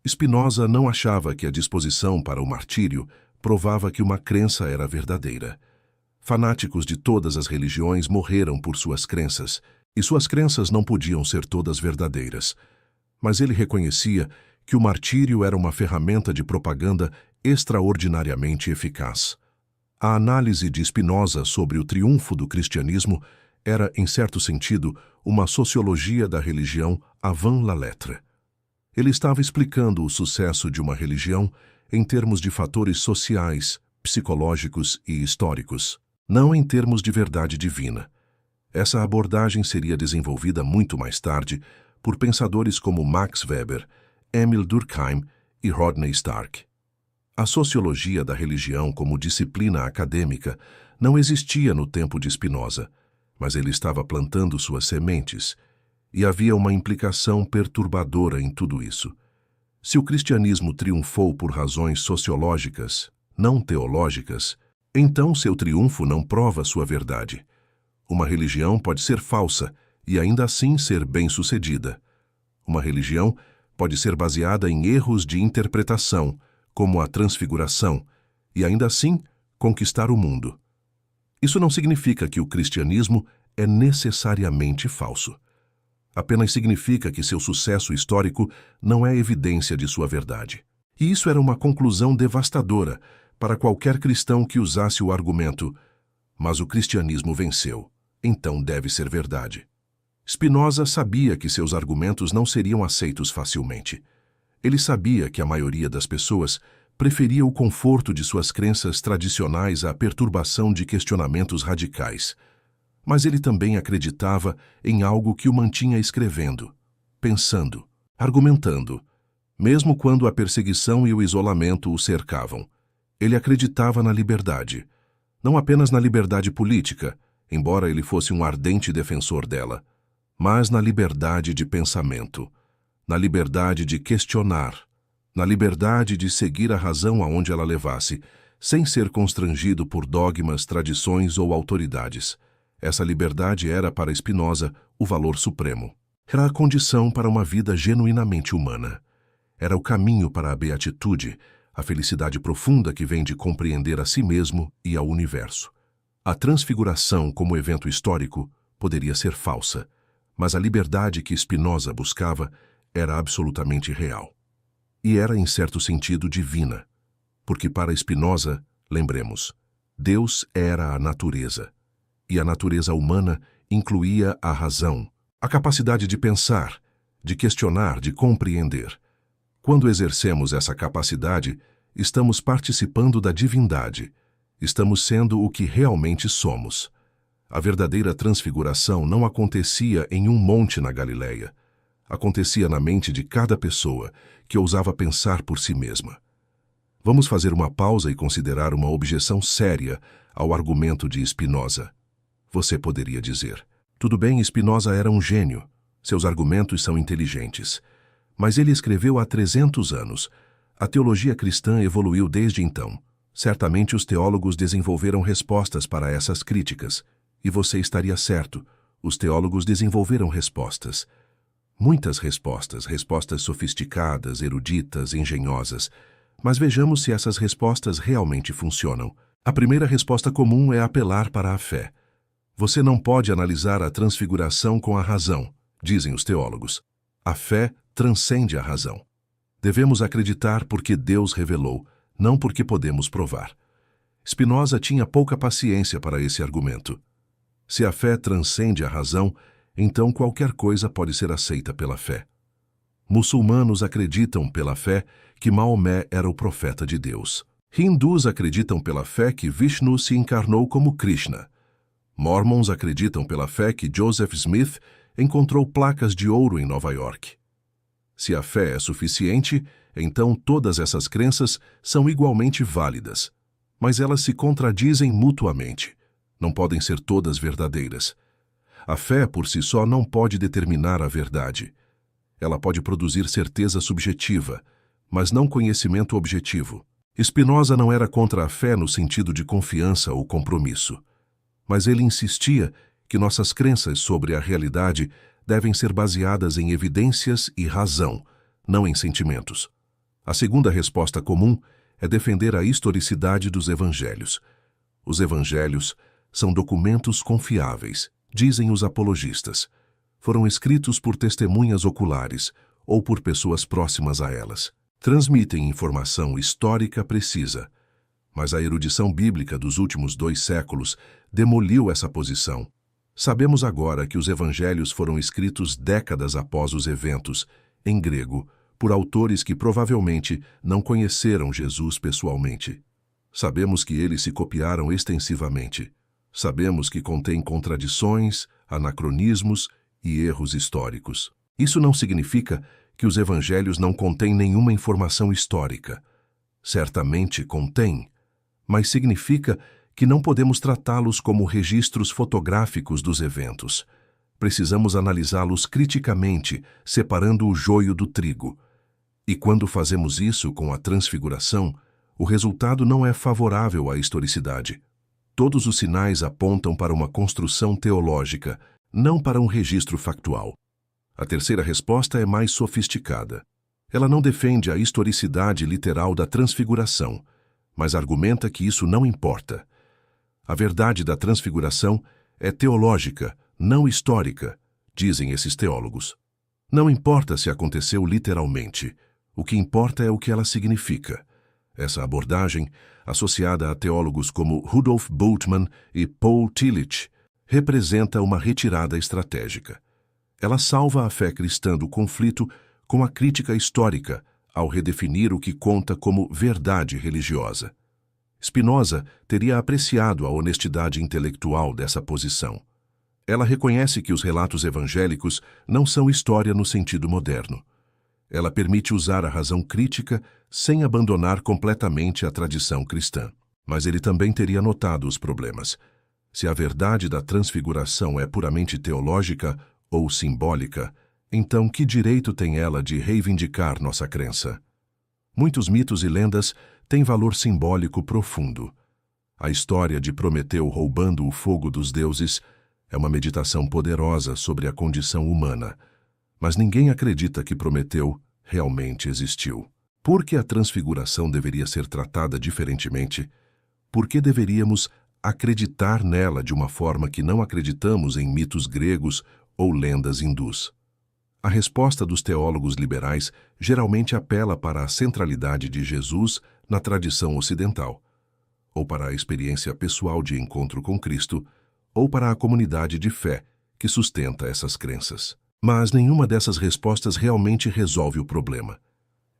Spinoza não achava que a disposição para o martírio provava que uma crença era verdadeira. Fanáticos de todas as religiões morreram por suas crenças, e suas crenças não podiam ser todas verdadeiras. Mas ele reconhecia que o martírio era uma ferramenta de propaganda extraordinariamente eficaz. A análise de Spinoza sobre o triunfo do cristianismo era, em certo sentido, uma sociologia da religião avant la lettre. Ele estava explicando o sucesso de uma religião em termos de fatores sociais, psicológicos e históricos, não em termos de verdade divina. Essa abordagem seria desenvolvida muito mais tarde por pensadores como Max Weber, Emil Durkheim e Rodney Stark. A sociologia da religião como disciplina acadêmica não existia no tempo de Spinoza, mas ele estava plantando suas sementes, e havia uma implicação perturbadora em tudo isso. Se o cristianismo triunfou por razões sociológicas, não teológicas, então seu triunfo não prova sua verdade. Uma religião pode ser falsa e ainda assim ser bem-sucedida. Uma religião pode ser baseada em erros de interpretação, como a transfiguração, e ainda assim conquistar o mundo. Isso não significa que o cristianismo é necessariamente falso. Apenas significa que seu sucesso histórico não é evidência de sua verdade. E isso era uma conclusão devastadora para qualquer cristão que usasse o argumento: mas o cristianismo venceu, então deve ser verdade. Spinoza sabia que seus argumentos não seriam aceitos facilmente. Ele sabia que a maioria das pessoas preferia o conforto de suas crenças tradicionais à perturbação de questionamentos radicais. Mas ele também acreditava em algo que o mantinha escrevendo, pensando, argumentando, mesmo quando a perseguição e o isolamento o cercavam. Ele acreditava na liberdade, não apenas na liberdade política, embora ele fosse um ardente defensor dela, mas na liberdade de pensamento, na liberdade de questionar, na liberdade de seguir a razão aonde ela levasse, sem ser constrangido por dogmas, tradições ou autoridades. Essa liberdade era, para Spinoza, o valor supremo. Era a condição para uma vida genuinamente humana. Era o caminho para a beatitude, a felicidade profunda que vem de compreender a si mesmo e ao universo. A transfiguração como evento histórico poderia ser falsa, mas a liberdade que Spinoza buscava era absolutamente real. E era, em certo sentido, divina, porque para Spinoza, lembremos, Deus era a natureza, e a natureza humana incluía a razão, a capacidade de pensar, de questionar, de compreender. Quando exercemos essa capacidade, estamos participando da divindade, estamos sendo o que realmente somos. A verdadeira transfiguração não acontecia em um monte na Galileia. Acontecia na mente de cada pessoa que ousava pensar por si mesma. Vamos fazer uma pausa e considerar uma objeção séria ao argumento de Spinoza. Você poderia dizer: tudo bem, Spinoza era um gênio, seus argumentos são inteligentes. Mas ele escreveu há 300 anos. A teologia cristã evoluiu desde então. Certamente os teólogos desenvolveram respostas para essas críticas. E você estaria certo, os teólogos desenvolveram respostas. Muitas respostas, respostas sofisticadas, eruditas, engenhosas. Mas vejamos se essas respostas realmente funcionam. A primeira resposta comum é apelar para a fé. Você não pode analisar a transfiguração com a razão, dizem os teólogos. A fé transcende a razão. Devemos acreditar porque Deus revelou, não porque podemos provar. Spinoza tinha pouca paciência para esse argumento. Se a fé transcende a razão, então qualquer coisa pode ser aceita pela fé. Muçulmanos acreditam pela fé que Maomé era o profeta de Deus. Hindus acreditam pela fé que Vishnu se encarnou como Krishna. Mormons acreditam pela fé que Joseph Smith encontrou placas de ouro em Nova York. Se a fé é suficiente, então todas essas crenças são igualmente válidas. Mas elas se contradizem mutuamente. Não podem ser todas verdadeiras. A fé por si só não pode determinar a verdade. Ela pode produzir certeza subjetiva, mas não conhecimento objetivo. Spinoza não era contra a fé no sentido de confiança ou compromisso. Mas ele insistia que nossas crenças sobre a realidade devem ser baseadas em evidências e razão, não em sentimentos. A segunda resposta comum é defender a historicidade dos evangelhos. Os evangelhos são documentos confiáveis, dizem os apologistas. Foram escritos por testemunhas oculares ou por pessoas próximas a elas. Transmitem informação histórica precisa. Mas a erudição bíblica dos últimos 2 séculos demoliu essa posição. Sabemos agora que os evangelhos foram escritos décadas após os eventos, em grego, por autores que provavelmente não conheceram Jesus pessoalmente. Sabemos que eles se copiaram extensivamente. Sabemos que contém contradições, anacronismos e erros históricos. Isso não significa que os evangelhos não contêm nenhuma informação histórica. Certamente contém, mas significa que não podemos tratá-los como registros fotográficos dos eventos. Precisamos analisá-los criticamente, separando o joio do trigo. E quando fazemos isso com a transfiguração, o resultado não é favorável à historicidade. Todos os sinais apontam para uma construção teológica, não para um registro factual. A terceira resposta é mais sofisticada. Ela não defende a historicidade literal da transfiguração, mas argumenta que isso não importa. A verdade da transfiguração é teológica, não histórica, dizem esses teólogos. Não importa se aconteceu literalmente, o que importa é o que ela significa. Essa abordagem, associada a teólogos como Rudolf Bultmann e Paul Tillich, representa uma retirada estratégica. Ela salva a fé cristã do conflito com a crítica histórica, ao redefinir o que conta como verdade religiosa. Spinoza teria apreciado a honestidade intelectual dessa posição. Ela reconhece que os relatos evangélicos não são história no sentido moderno. Ela permite usar a razão crítica sem abandonar completamente a tradição cristã. Mas ele também teria notado os problemas. Se a verdade da transfiguração é puramente teológica ou simbólica, então que direito tem ela de reivindicar nossa crença? Muitos mitos e lendas têm valor simbólico profundo. A história de Prometeu roubando o fogo dos deuses é uma meditação poderosa sobre a condição humana. Mas ninguém acredita que Prometeu realmente existiu. Por que a transfiguração deveria ser tratada diferentemente? Por que deveríamos acreditar nela de uma forma que não acreditamos em mitos gregos ou lendas hindus? A resposta dos teólogos liberais geralmente apela para a centralidade de Jesus na tradição ocidental, ou para a experiência pessoal de encontro com Cristo, ou para a comunidade de fé que sustenta essas crenças. Mas nenhuma dessas respostas realmente resolve o problema.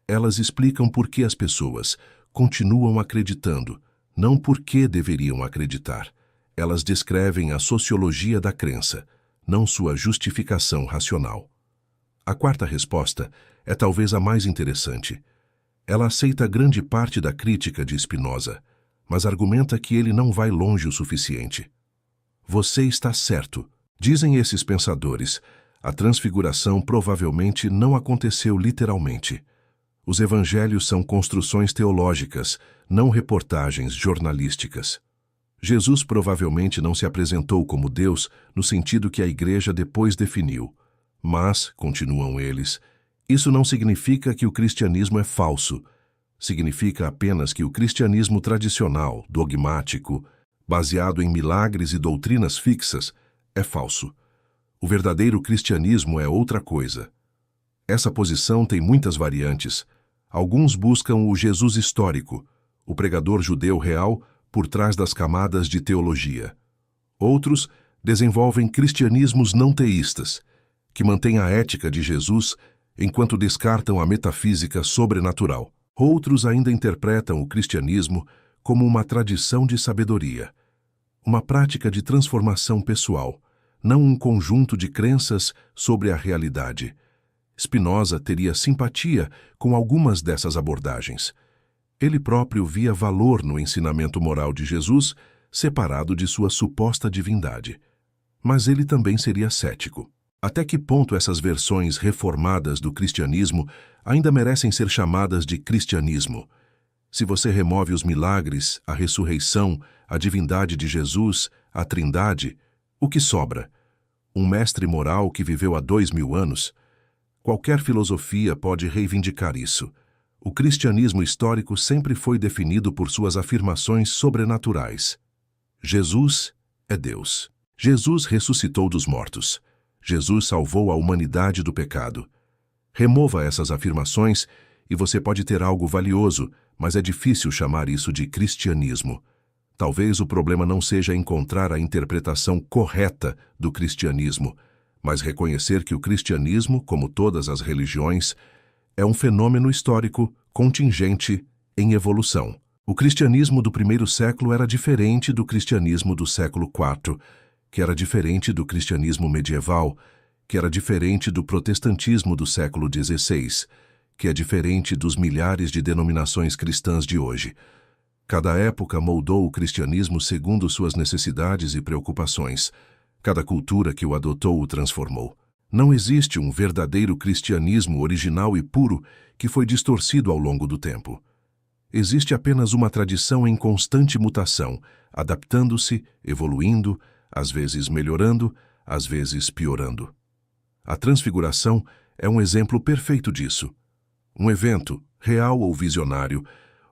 Elas explicam por que as pessoas continuam acreditando, não por que deveriam acreditar. Elas descrevem a sociologia da crença, não sua justificação racional. A quarta resposta é talvez a mais interessante. Ela aceita grande parte da crítica de Spinoza, mas argumenta que ele não vai longe o suficiente. Você está certo, dizem esses pensadores. A transfiguração provavelmente não aconteceu literalmente. Os evangelhos são construções teológicas, não reportagens jornalísticas. Jesus provavelmente não se apresentou como Deus no sentido que a Igreja depois definiu. Mas, continuam eles, isso não significa que o cristianismo é falso. Significa apenas que o cristianismo tradicional, dogmático, baseado em milagres e doutrinas fixas, é falso. O verdadeiro cristianismo é outra coisa. Essa posição tem muitas variantes. Alguns buscam o Jesus histórico, o pregador judeu real por trás das camadas de teologia. Outros desenvolvem cristianismos não teístas, que mantêm a ética de Jesus enquanto descartam a metafísica sobrenatural. Outros ainda interpretam o cristianismo como uma tradição de sabedoria, uma prática de transformação pessoal, não um conjunto de crenças sobre a realidade. Spinoza teria simpatia com algumas dessas abordagens. Ele próprio via valor no ensinamento moral de Jesus, separado de sua suposta divindade. Mas ele também seria cético. Até que ponto essas versões reformadas do cristianismo ainda merecem ser chamadas de cristianismo? Se você remove os milagres, a ressurreição, a divindade de Jesus, a Trindade, o que sobra? Um mestre moral que viveu há 2000 anos? Qualquer filosofia pode reivindicar isso. O cristianismo histórico sempre foi definido por suas afirmações sobrenaturais. Jesus é Deus. Jesus ressuscitou dos mortos. Jesus salvou a humanidade do pecado. Remova essas afirmações e você pode ter algo valioso, mas é difícil chamar isso de cristianismo. Talvez o problema não seja encontrar a interpretação correta do cristianismo, mas reconhecer que o cristianismo, como todas as religiões, é um fenômeno histórico contingente em evolução. O cristianismo do primeiro século era diferente do cristianismo do século IV, que era diferente do cristianismo medieval, que era diferente do protestantismo do século XVI, que é diferente dos milhares de denominações cristãs de hoje. Cada época moldou o cristianismo segundo suas necessidades e preocupações. Cada cultura que o adotou o transformou. Não existe um verdadeiro cristianismo original e puro que foi distorcido ao longo do tempo. Existe apenas uma tradição em constante mutação, adaptando-se, evoluindo, às vezes melhorando, às vezes piorando. A transfiguração é um exemplo perfeito disso. Um evento, real ou visionário,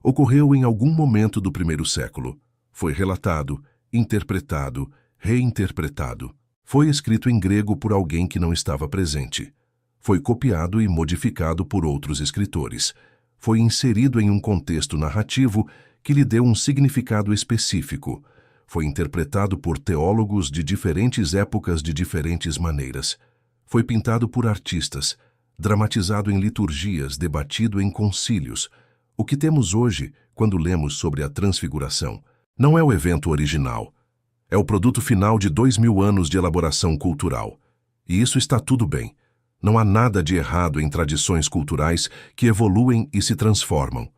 ocorreu em algum momento do primeiro século. Foi relatado, interpretado, reinterpretado. Foi escrito em grego por alguém que não estava presente. Foi copiado e modificado por outros escritores. Foi inserido em um contexto narrativo que lhe deu um significado específico. Foi interpretado por teólogos de diferentes épocas de diferentes maneiras. Foi pintado por artistas, dramatizado em liturgias, debatido em concílios. O que temos hoje, quando lemos sobre a Transfiguração, não é o evento original. É o produto final de 2000 anos de elaboração cultural. E isso está tudo bem. Não há nada de errado em tradições culturais que evoluem e se transformam.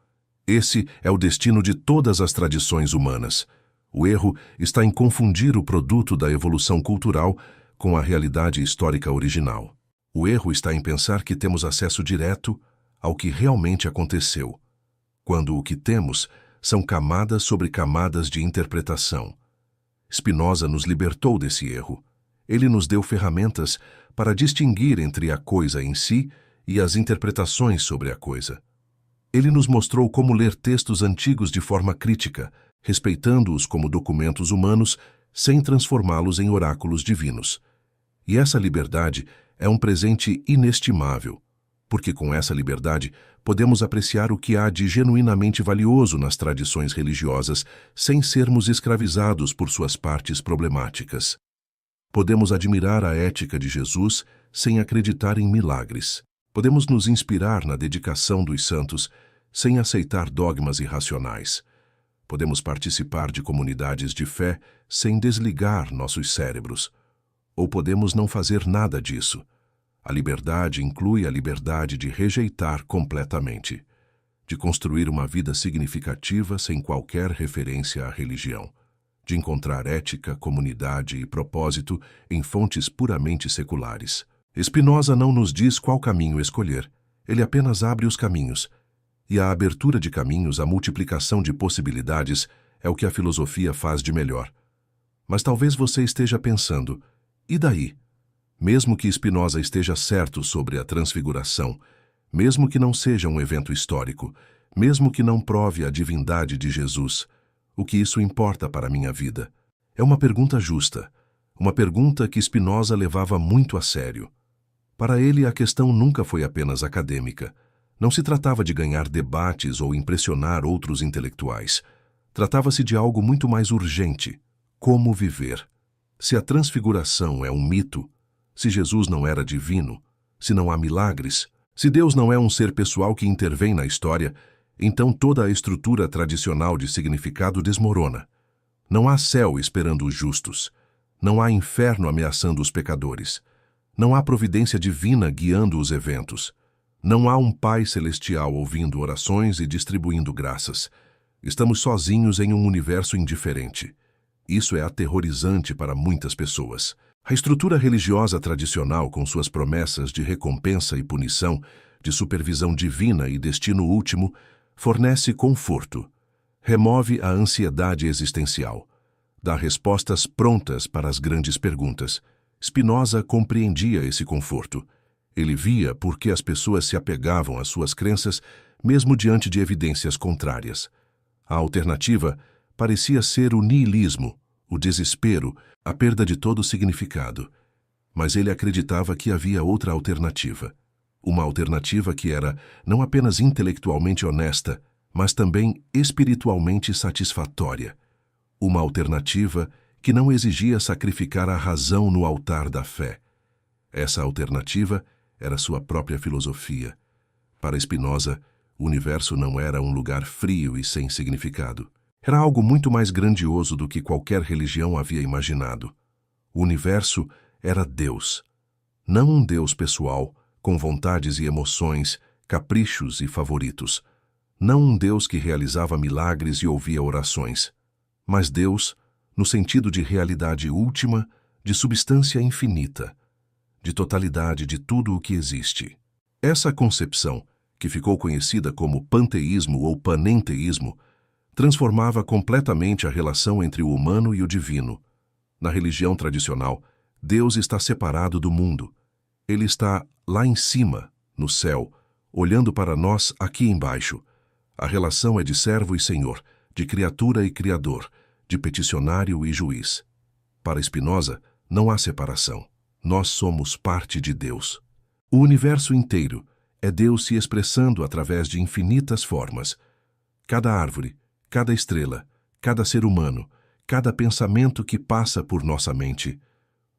Esse é o destino de todas as tradições humanas. O erro está em confundir o produto da evolução cultural com a realidade histórica original. O erro está em pensar que temos acesso direto ao que realmente aconteceu, quando o que temos são camadas sobre camadas de interpretação. Spinoza nos libertou desse erro. Ele nos deu ferramentas para distinguir entre a coisa em si e as interpretações sobre a coisa. Ele nos mostrou como ler textos antigos de forma crítica, respeitando-os como documentos humanos, sem transformá-los em oráculos divinos. E essa liberdade é um presente inestimável, porque com essa liberdade podemos apreciar o que há de genuinamente valioso nas tradições religiosas, sem sermos escravizados por suas partes problemáticas. Podemos admirar a ética de Jesus sem acreditar em milagres. Podemos nos inspirar na dedicação dos santos sem aceitar dogmas irracionais. Podemos participar de comunidades de fé sem desligar nossos cérebros. Ou podemos não fazer nada disso. A liberdade inclui a liberdade de rejeitar completamente, de construir uma vida significativa sem qualquer referência à religião, de encontrar ética, comunidade e propósito em fontes puramente seculares. Spinoza não nos diz qual caminho escolher, ele apenas abre os caminhos. E a abertura de caminhos, a multiplicação de possibilidades, é o que a filosofia faz de melhor. Mas talvez você esteja pensando, e daí? Mesmo que Spinoza esteja certo sobre a Transfiguração, mesmo que não seja um evento histórico, mesmo que não prove a divindade de Jesus, o que isso importa para a minha vida? É uma pergunta justa, uma pergunta que Spinoza levava muito a sério. Para ele, a questão nunca foi apenas acadêmica. Não se tratava de ganhar debates ou impressionar outros intelectuais. Tratava-se de algo muito mais urgente: como viver. Se a Transfiguração é um mito, se Jesus não era divino, se não há milagres, se Deus não é um ser pessoal que intervém na história, então toda a estrutura tradicional de significado desmorona. Não há céu esperando os justos. Não há inferno ameaçando os pecadores. Não há providência divina guiando os eventos. Não há um Pai celestial ouvindo orações e distribuindo graças. Estamos sozinhos em um universo indiferente. Isso é aterrorizante para muitas pessoas. A estrutura religiosa tradicional, com suas promessas de recompensa e punição, de supervisão divina e destino último, fornece conforto, remove a ansiedade existencial, dá respostas prontas para as grandes perguntas. Spinoza compreendia esse conforto. Ele via por que as pessoas se apegavam às suas crenças, mesmo diante de evidências contrárias. A alternativa parecia ser o niilismo, o desespero, a perda de todo significado. Mas ele acreditava que havia outra alternativa. Uma alternativa que era não apenas intelectualmente honesta, mas também espiritualmente satisfatória. Uma alternativa que não exigia sacrificar a razão no altar da fé. Essa alternativa era sua própria filosofia. Para Spinoza, o universo não era um lugar frio e sem significado. Era algo muito mais grandioso do que qualquer religião havia imaginado. O universo era Deus. Não um Deus pessoal, com vontades e emoções, caprichos e favoritos. Não um Deus que realizava milagres e ouvia orações. Mas Deus, no sentido de realidade última, de substância infinita, de totalidade de tudo o que existe. Essa concepção, que ficou conhecida como panteísmo ou panenteísmo, transformava completamente a relação entre o humano e o divino. Na religião tradicional, Deus está separado do mundo. Ele está lá em cima, no céu, olhando para nós aqui embaixo. A relação é de servo e senhor, de criatura e criador, de peticionário e juiz. Para Spinoza, não há separação. Nós somos parte de Deus. O universo inteiro é Deus se expressando através de infinitas formas. Cada árvore, cada estrela, cada ser humano, cada pensamento que passa por nossa mente,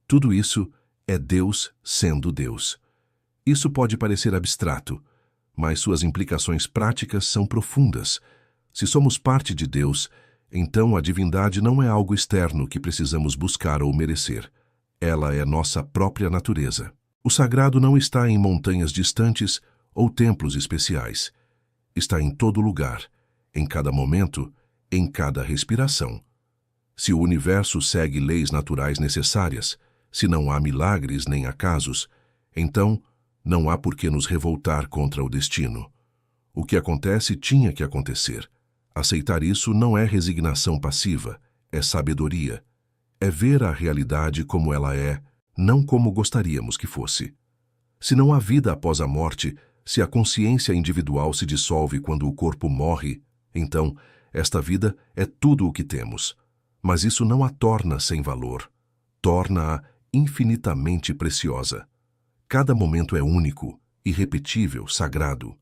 tudo isso é Deus sendo Deus. Isso pode parecer abstrato, mas suas implicações práticas são profundas. Se somos parte de Deus, então a divindade não é algo externo que precisamos buscar ou merecer. Ela é nossa própria natureza. O sagrado não está em montanhas distantes ou templos especiais. Está em todo lugar, em cada momento, em cada respiração. Se o universo segue leis naturais necessárias, se não há milagres nem acasos, então não há por que nos revoltar contra o destino. O que acontece tinha que acontecer. Aceitar isso não é resignação passiva, é sabedoria. É ver a realidade como ela é, não como gostaríamos que fosse. Se não há vida após a morte, se a consciência individual se dissolve quando o corpo morre, então esta vida é tudo o que temos. Mas isso não a torna sem valor. Torna-a infinitamente preciosa. Cada momento é único, irrepetível, sagrado.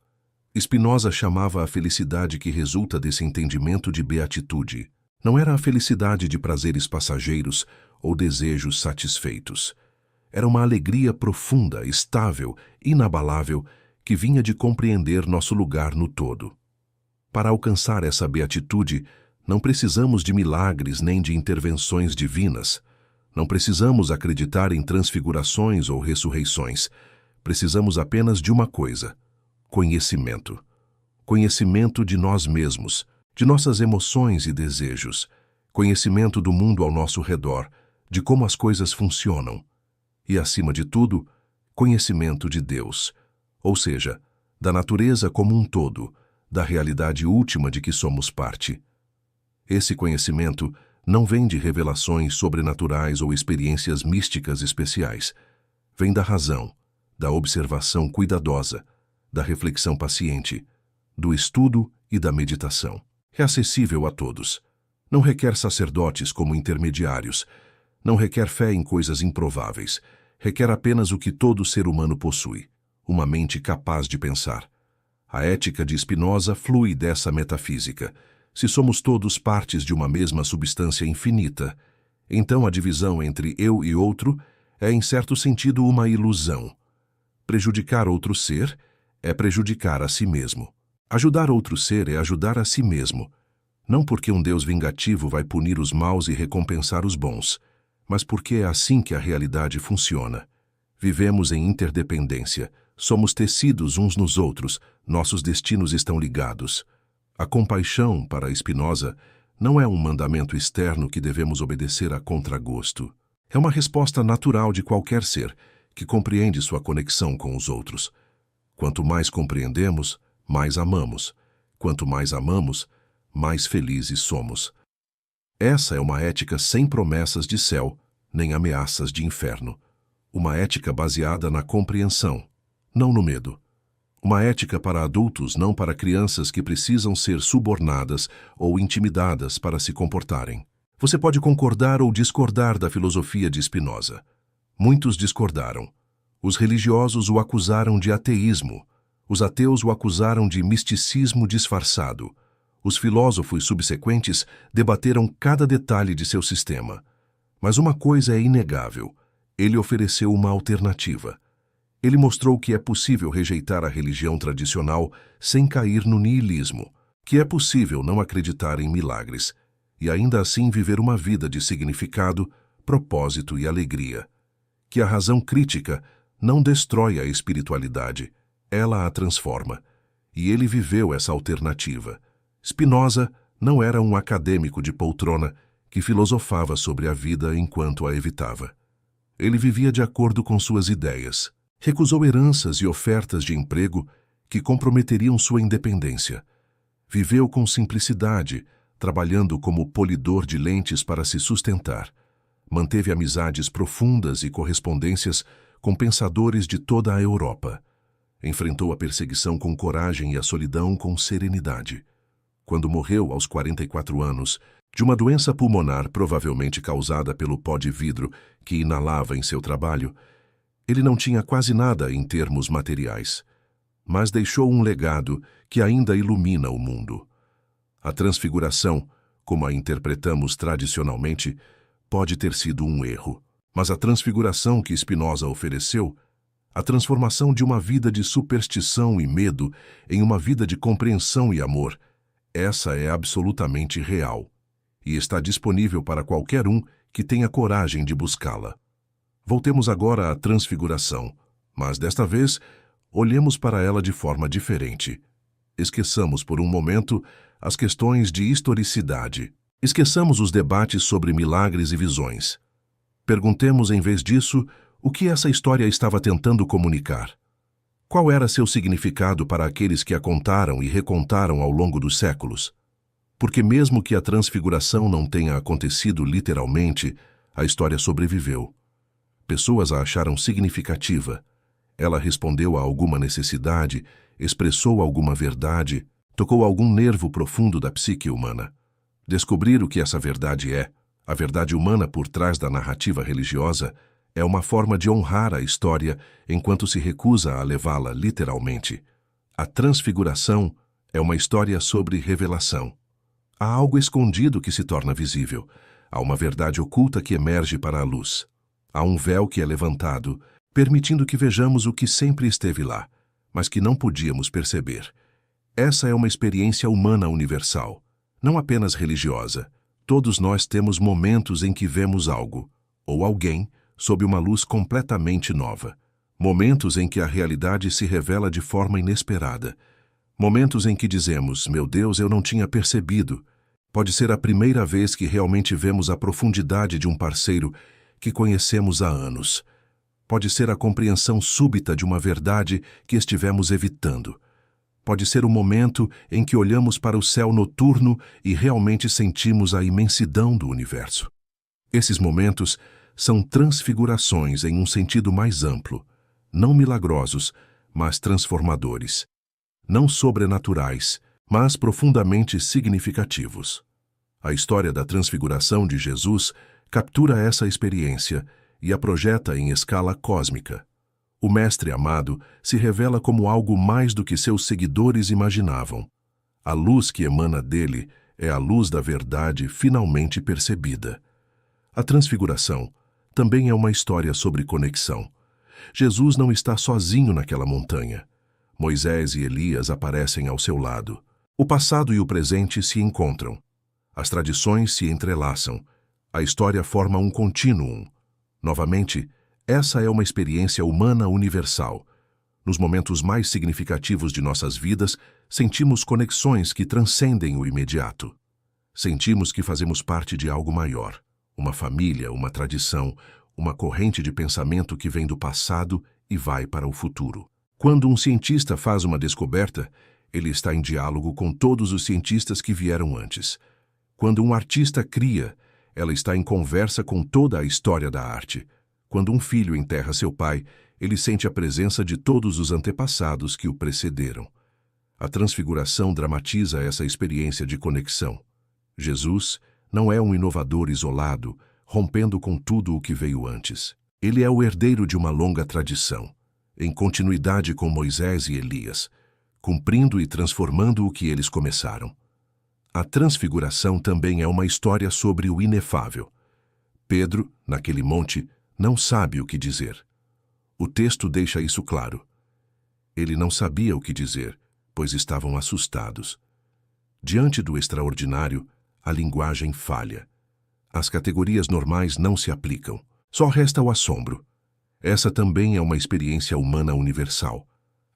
Spinoza chamava a felicidade que resulta desse entendimento de beatitude. Não era a felicidade de prazeres passageiros ou desejos satisfeitos. Era uma alegria profunda, estável, inabalável, que vinha de compreender nosso lugar no todo. Para alcançar essa beatitude, não precisamos de milagres nem de intervenções divinas. Não precisamos acreditar em transfigurações ou ressurreições. Precisamos apenas de uma coisa: conhecimento. Conhecimento de nós mesmos, de nossas emoções e desejos. Conhecimento do mundo ao nosso redor, de como as coisas funcionam. E, acima de tudo, conhecimento de Deus, ou seja, da natureza como um todo, da realidade última de que somos parte. Esse conhecimento não vem de revelações sobrenaturais ou experiências místicas especiais. Vem da razão, da observação cuidadosa, da reflexão paciente, do estudo e da meditação. É acessível a todos. Não requer sacerdotes como intermediários. Não requer fé em coisas improváveis. Requer apenas o que todo ser humano possui: uma mente capaz de pensar. A ética de Spinoza flui dessa metafísica. Se somos todos partes de uma mesma substância infinita, então a divisão entre eu e outro é, em certo sentido, uma ilusão. Prejudicar outro ser é prejudicar a si mesmo. Ajudar outro ser é ajudar a si mesmo. Não porque um Deus vingativo vai punir os maus e recompensar os bons, mas porque é assim que a realidade funciona. Vivemos em interdependência, somos tecidos uns nos outros, nossos destinos estão ligados. A compaixão, para Spinoza, não é um mandamento externo que devemos obedecer a contragosto. É uma resposta natural de qualquer ser, que compreende sua conexão com os outros. Quanto mais compreendemos, mais amamos. Quanto mais amamos, mais felizes somos. Essa é uma ética sem promessas de céu, nem ameaças de inferno. Uma ética baseada na compreensão, não no medo. Uma ética para adultos, não para crianças que precisam ser subornadas ou intimidadas para se comportarem. Você pode concordar ou discordar da filosofia de Spinoza. Muitos discordaram. Os religiosos o acusaram de ateísmo. Os ateus o acusaram de misticismo disfarçado. Os filósofos subsequentes debateram cada detalhe de seu sistema. Mas uma coisa é inegável: ele ofereceu uma alternativa. Ele mostrou que é possível rejeitar a religião tradicional sem cair no niilismo, que é possível não acreditar em milagres e ainda assim viver uma vida de significado, propósito e alegria. Que a razão crítica não destrói a espiritualidade, ela a transforma. E ele viveu essa alternativa. Spinoza não era um acadêmico de poltrona que filosofava sobre a vida enquanto a evitava. Ele vivia de acordo com suas ideias. Recusou heranças e ofertas de emprego que comprometeriam sua independência. Viveu com simplicidade, trabalhando como polidor de lentes para se sustentar. Manteve amizades profundas e correspondências com pensadores de toda a Europa. Enfrentou a perseguição com coragem e a solidão com serenidade. Quando morreu aos 44 anos, de uma doença pulmonar provavelmente causada pelo pó de vidro que inalava em seu trabalho, ele não tinha quase nada em termos materiais, mas deixou um legado que ainda ilumina o mundo. A transfiguração, como a interpretamos tradicionalmente, pode ter sido um erro, mas a transfiguração que Spinoza ofereceu, a transformação de uma vida de superstição e medo em uma vida de compreensão e amor, essa é absolutamente real e está disponível para qualquer um que tenha coragem de buscá-la. Voltemos agora à transfiguração, mas desta vez olhemos para ela de forma diferente. Esqueçamos por um momento as questões de historicidade. Esqueçamos os debates sobre milagres e visões. Perguntemos, em vez disso, o que essa história estava tentando comunicar. Qual era seu significado para aqueles que a contaram e recontaram ao longo dos séculos? Porque mesmo que a transfiguração não tenha acontecido literalmente, a história sobreviveu. Pessoas a acharam significativa. Ela respondeu a alguma necessidade, expressou alguma verdade, tocou algum nervo profundo da psique humana. Descobrir o que essa verdade é, a verdade humana por trás da narrativa religiosa, é uma forma de honrar a história enquanto se recusa a levá-la literalmente. A transfiguração é uma história sobre revelação. Há algo escondido que se torna visível. Há uma verdade oculta que emerge para a luz. Há um véu que é levantado, permitindo que vejamos o que sempre esteve lá, mas que não podíamos perceber. Essa é uma experiência humana universal, não apenas religiosa. Todos nós temos momentos em que vemos algo, ou alguém, sob uma luz completamente nova. Momentos em que a realidade se revela de forma inesperada. Momentos em que dizemos, meu Deus, eu não tinha percebido. Pode ser a primeira vez que realmente vemos a profundidade de um parceiro que conhecemos há anos. Pode ser a compreensão súbita de uma verdade que estivemos evitando. Pode ser o momento em que olhamos para o céu noturno e realmente sentimos a imensidão do universo. Esses momentos são transfigurações em um sentido mais amplo, não milagrosos, mas transformadores. Não sobrenaturais, mas profundamente significativos. A história da transfiguração de Jesus captura essa experiência e a projeta em escala cósmica. O Mestre amado se revela como algo mais do que seus seguidores imaginavam. A luz que emana dele é a luz da verdade finalmente percebida. A transfiguração também é uma história sobre conexão. Jesus não está sozinho naquela montanha. Moisés e Elias aparecem ao seu lado. O passado e o presente se encontram. As tradições se entrelaçam. A história forma um contínuo. Novamente, essa é uma experiência humana universal. Nos momentos mais significativos de nossas vidas, sentimos conexões que transcendem o imediato. Sentimos que fazemos parte de algo maior, uma família, uma tradição, uma corrente de pensamento que vem do passado e vai para o futuro. Quando um cientista faz uma descoberta, ele está em diálogo com todos os cientistas que vieram antes. Quando um artista cria, ela está em conversa com toda a história da arte. Quando um filho enterra seu pai, ele sente a presença de todos os antepassados que o precederam. A transfiguração dramatiza essa experiência de conexão. Jesus não é um inovador isolado, rompendo com tudo o que veio antes. Ele é o herdeiro de uma longa tradição, em continuidade com Moisés e Elias, cumprindo e transformando o que eles começaram. A transfiguração também é uma história sobre o inefável. Pedro, naquele monte, não sabe o que dizer. O texto deixa isso claro. Ele não sabia o que dizer, pois estavam assustados. Diante do extraordinário, a linguagem falha. As categorias normais não se aplicam. Só resta o assombro. Essa também é uma experiência humana universal.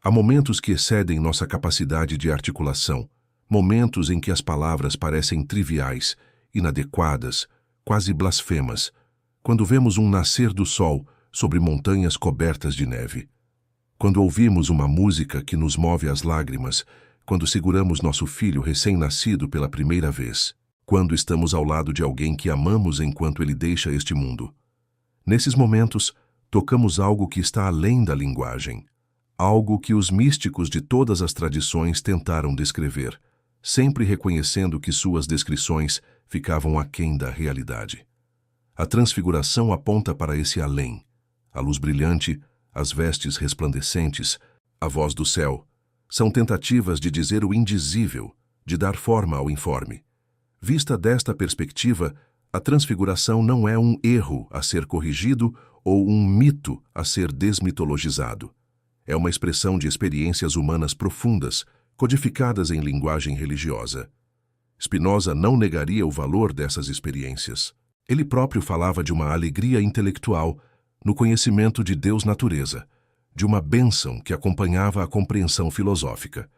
Há momentos que excedem nossa capacidade de articulação, momentos em que as palavras parecem triviais, inadequadas, quase blasfemas, quando vemos um nascer do sol sobre montanhas cobertas de neve. Quando ouvimos uma música que nos move às lágrimas, quando seguramos nosso filho recém-nascido pela primeira vez, quando estamos ao lado de alguém que amamos enquanto ele deixa este mundo. Nesses momentos, tocamos algo que está além da linguagem. algo que os místicos de todas as tradições tentaram descrever, sempre reconhecendo que suas descrições ficavam aquém da realidade. A transfiguração aponta para esse além. A luz brilhante, as vestes resplandecentes, a voz do céu, são tentativas de dizer o indizível, de dar forma ao informe. Vista desta perspectiva, a transfiguração não é um erro a ser corrigido ou um mito a ser desmitologizado. É uma expressão de experiências humanas profundas, codificadas em linguagem religiosa. Spinoza não negaria o valor dessas experiências. Ele próprio falava de uma alegria intelectual no conhecimento de Deus-natureza, de uma bênção que acompanhava a compreensão filosófica.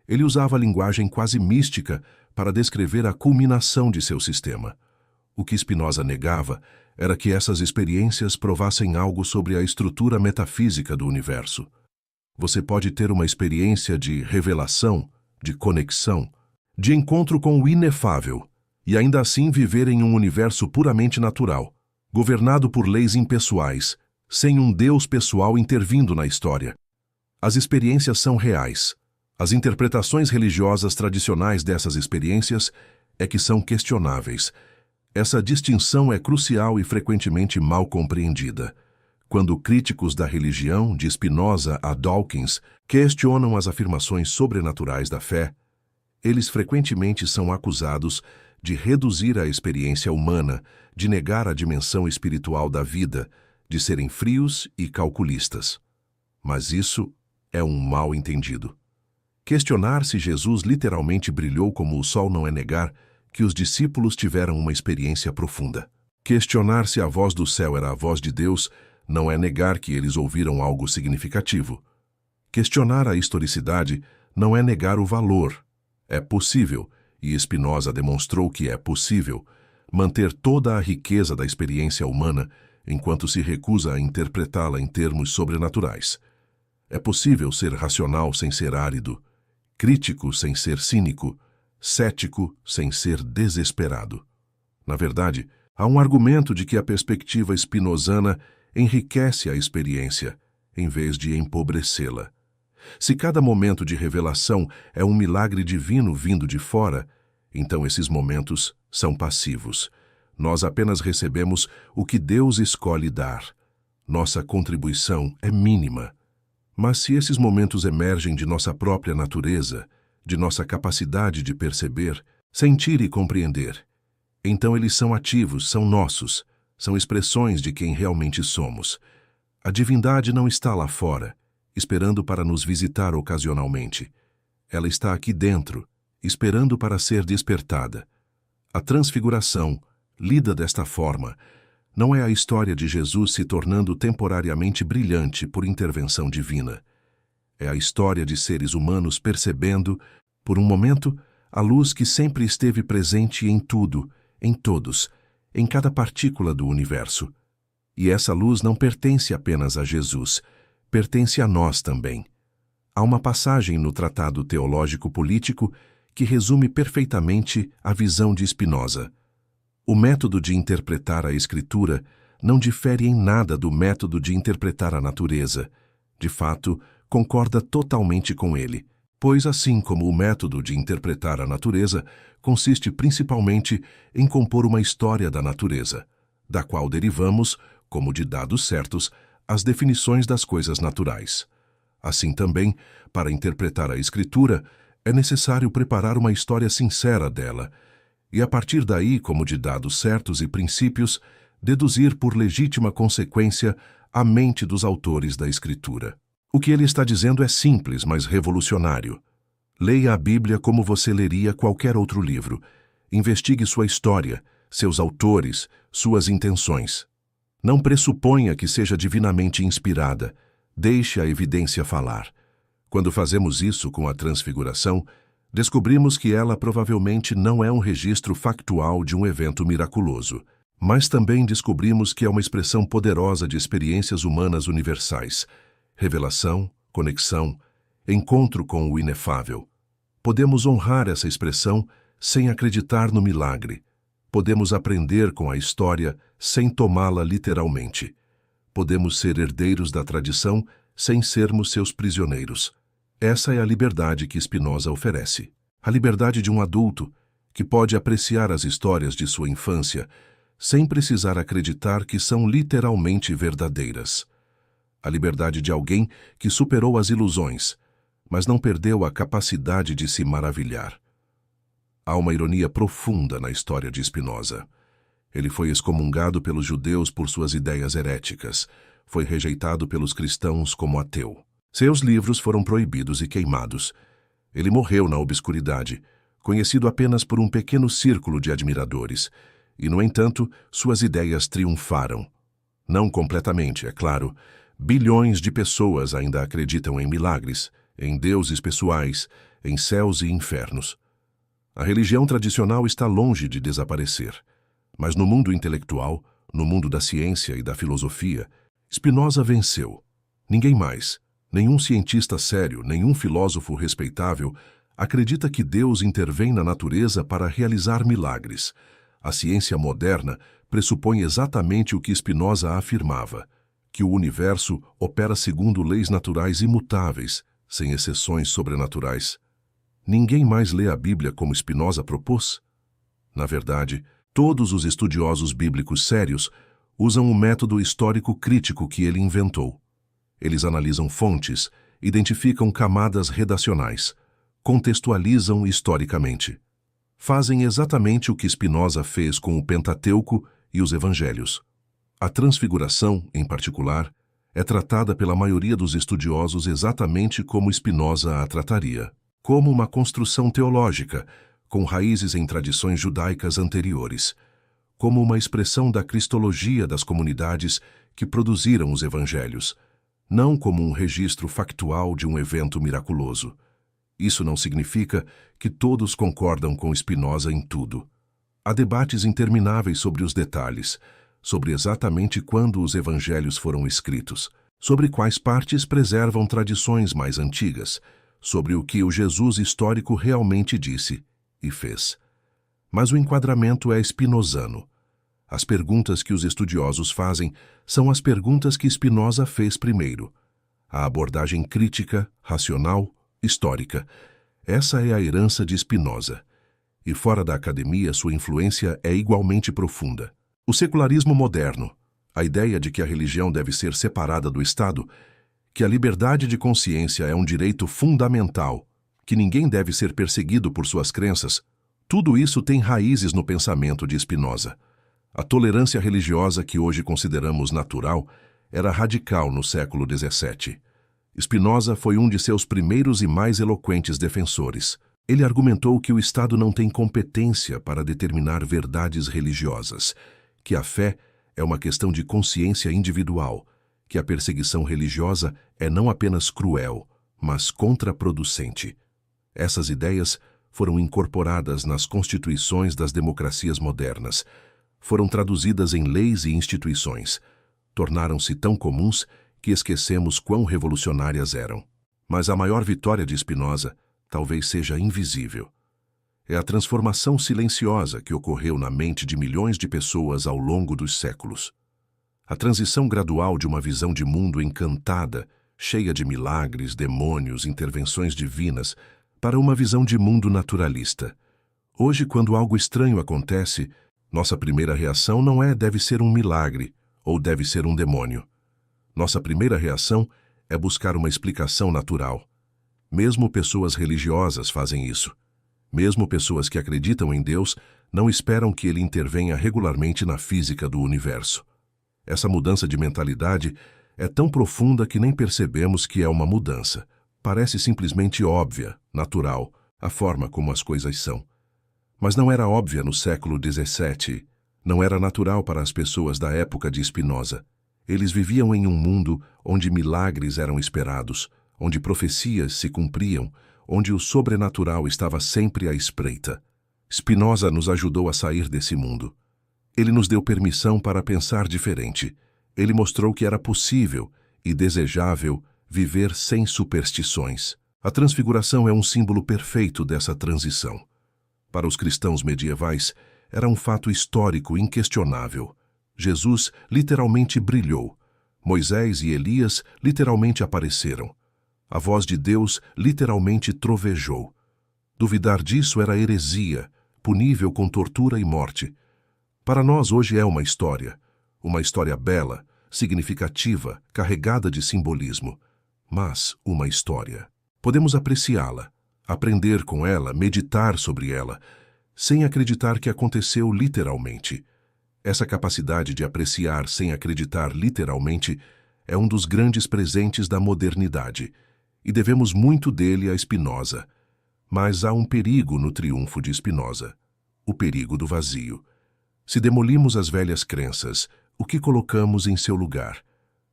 Ele usava a linguagem quase mística para descrever a culminação de seu sistema. O que Spinoza negava era que essas experiências provassem algo sobre a estrutura metafísica do universo. Você pode ter uma experiência de revelação, de conexão, de encontro com o inefável, e ainda assim viver em um universo puramente natural, governado por leis impessoais, sem um Deus pessoal intervindo na história. As experiências são reais. As interpretações religiosas tradicionais dessas experiências é que são questionáveis. Essa distinção é crucial e frequentemente mal compreendida. Quando críticos da religião, de Spinoza a Dawkins, questionam as afirmações sobrenaturais da fé, eles frequentemente são acusados de reduzir a experiência humana, de negar a dimensão espiritual da vida, de serem frios e calculistas. Mas isso é um mal entendido. Questionar se Jesus literalmente brilhou como o sol não é negar que os discípulos tiveram uma experiência profunda. Questionar se a voz do céu era a voz de Deus não é negar que eles ouviram algo significativo. Questionar a historicidade não é negar o valor. É possível, e Spinoza demonstrou que é possível, manter toda a riqueza da experiência humana enquanto se recusa a interpretá-la em termos sobrenaturais. É possível ser racional sem ser árido, crítico sem ser cínico, cético sem ser desesperado. Na verdade, há um argumento de que a perspectiva spinozana enriquece a experiência, em vez de empobrecê-la. Se cada momento de revelação é um milagre divino vindo de fora, então esses momentos são passivos. Nós apenas recebemos o que Deus escolhe dar. Nossa contribuição é mínima. Mas se esses momentos emergem de nossa própria natureza, de nossa capacidade de perceber, sentir e compreender, então eles são ativos, são nossos, são expressões de quem realmente somos. A divindade não está lá fora, esperando para nos visitar ocasionalmente. Ela está aqui dentro, esperando para ser despertada. A transfiguração, lida desta forma, não é a história de Jesus se tornando temporariamente brilhante por intervenção divina. É a história de seres humanos percebendo, por um momento, a luz que sempre esteve presente em tudo, em todos, em cada partícula do universo. E essa luz não pertence apenas a Jesus, pertence a nós também. Há uma passagem no Tratado Teológico Político que resume perfeitamente a visão de Spinoza. O método de interpretar a Escritura não difere em nada do método de interpretar a natureza. De fato, concorda totalmente com ele, pois assim como o método de interpretar a natureza consiste principalmente em compor uma história da natureza, da qual derivamos, como de dados certos, as definições das coisas naturais. Assim também, para interpretar a Escritura, é necessário preparar uma história sincera dela, e a partir daí, como de dados certos e princípios, deduzir por legítima consequência a mente dos autores da Escritura. O que ele está dizendo é simples, mas revolucionário. Leia a Bíblia como você leria qualquer outro livro. Investigue sua história, seus autores, suas intenções. Não pressuponha que seja divinamente inspirada. Deixe a evidência falar. Quando fazemos isso com a Transfiguração, descobrimos que ela provavelmente não é um registro factual de um evento miraculoso, mas também descobrimos que é uma expressão poderosa de experiências humanas universais, revelação, conexão, encontro com o inefável. Podemos honrar essa expressão sem acreditar no milagre. Podemos aprender com a história sem tomá-la literalmente. Podemos ser herdeiros da tradição sem sermos seus prisioneiros. Essa é a liberdade que Spinoza oferece. A liberdade de um adulto que pode apreciar as histórias de sua infância sem precisar acreditar que são literalmente verdadeiras. A liberdade de alguém que superou as ilusões, mas não perdeu a capacidade de se maravilhar. Há uma ironia profunda na história de Spinoza. Ele foi excomungado pelos judeus por suas ideias heréticas. Foi rejeitado pelos cristãos como ateu. Seus livros foram proibidos e queimados. Ele morreu na obscuridade, conhecido apenas por um pequeno círculo de admiradores. E, no entanto, suas ideias triunfaram. Não completamente, é claro. Bilhões de pessoas ainda acreditam em milagres, em deuses pessoais, em céus e infernos. A religião tradicional está longe de desaparecer. Mas no mundo intelectual, no mundo da ciência e da filosofia, Spinoza venceu. Ninguém mais, nenhum cientista sério, nenhum filósofo respeitável, acredita que Deus intervém na natureza para realizar milagres. A ciência moderna pressupõe exatamente o que Spinoza afirmava, que o universo opera segundo leis naturais imutáveis, sem exceções sobrenaturais. Ninguém mais lê a Bíblia como Spinoza propôs? Na verdade, todos os estudiosos bíblicos sérios usam o método histórico crítico que ele inventou. Eles analisam fontes, identificam camadas redacionais, contextualizam historicamente. Fazem exatamente o que Spinoza fez com o Pentateuco e os Evangelhos. A Transfiguração, em particular, é tratada pela maioria dos estudiosos exatamente como Spinoza a trataria, como uma construção teológica, com raízes em tradições judaicas anteriores, como uma expressão da cristologia das comunidades que produziram os evangelhos, não como um registro factual de um evento miraculoso. Isso não significa que todos concordam com Spinoza em tudo. Há debates intermináveis sobre os detalhes, sobre exatamente quando os evangelhos foram escritos, sobre quais partes preservam tradições mais antigas, sobre o que o Jesus histórico realmente disse e fez. Mas o enquadramento é spinozano. As perguntas que os estudiosos fazem são as perguntas que Spinoza fez primeiro. A abordagem crítica, racional, histórica. Essa é a herança de Spinoza. E fora da academia, sua influência é igualmente profunda. O secularismo moderno, a ideia de que a religião deve ser separada do Estado, que a liberdade de consciência é um direito fundamental, que ninguém deve ser perseguido por suas crenças, tudo isso tem raízes no pensamento de Spinoza. A tolerância religiosa que hoje consideramos natural era radical no século XVII. Spinoza foi um de seus primeiros e mais eloquentes defensores. Ele argumentou que o Estado não tem competência para determinar verdades religiosas, que a fé é uma questão de consciência individual, que a perseguição religiosa é não apenas cruel, mas contraproducente. Essas ideias foram incorporadas nas constituições das democracias modernas, foram traduzidas em leis e instituições, tornaram-se tão comuns que esquecemos quão revolucionárias eram. Mas a maior vitória de Spinoza talvez seja invisível. É a transformação silenciosa que ocorreu na mente de milhões de pessoas ao longo dos séculos. A transição gradual de uma visão de mundo encantada, cheia de milagres, demônios, intervenções divinas, para uma visão de mundo naturalista. Hoje, quando algo estranho acontece, nossa primeira reação não é deve ser um milagre ou deve ser um demônio. Nossa primeira reação é buscar uma explicação natural. Mesmo pessoas religiosas fazem isso. Mesmo pessoas que acreditam em Deus não esperam que ele intervenha regularmente na física do universo. Essa mudança de mentalidade é tão profunda que nem percebemos que é uma mudança. Parece simplesmente óbvia, natural, a forma como as coisas são. Mas não era óbvia no século XVII. Não era natural para as pessoas da época de Spinoza. Eles viviam em um mundo onde milagres eram esperados, onde profecias se cumpriam, onde o sobrenatural estava sempre à espreita. Spinoza nos ajudou a sair desse mundo. Ele nos deu permissão para pensar diferente. Ele mostrou que era possível e desejável viver sem superstições. A transfiguração é um símbolo perfeito dessa transição. Para os cristãos medievais, era um fato histórico inquestionável. Jesus literalmente brilhou, Moisés e Elias literalmente apareceram. A voz de Deus literalmente trovejou. Duvidar disso era heresia, punível com tortura e morte. Para nós hoje é uma história bela, significativa, carregada de simbolismo, mas uma história. Podemos apreciá-la, aprender com ela, meditar sobre ela, sem acreditar que aconteceu literalmente. Essa capacidade de apreciar sem acreditar literalmente é um dos grandes presentes da modernidade, e devemos muito dele a Spinoza. Mas há um perigo no triunfo de Spinoza, o perigo do vazio. Se demolirmos as velhas crenças, o que colocamos em seu lugar?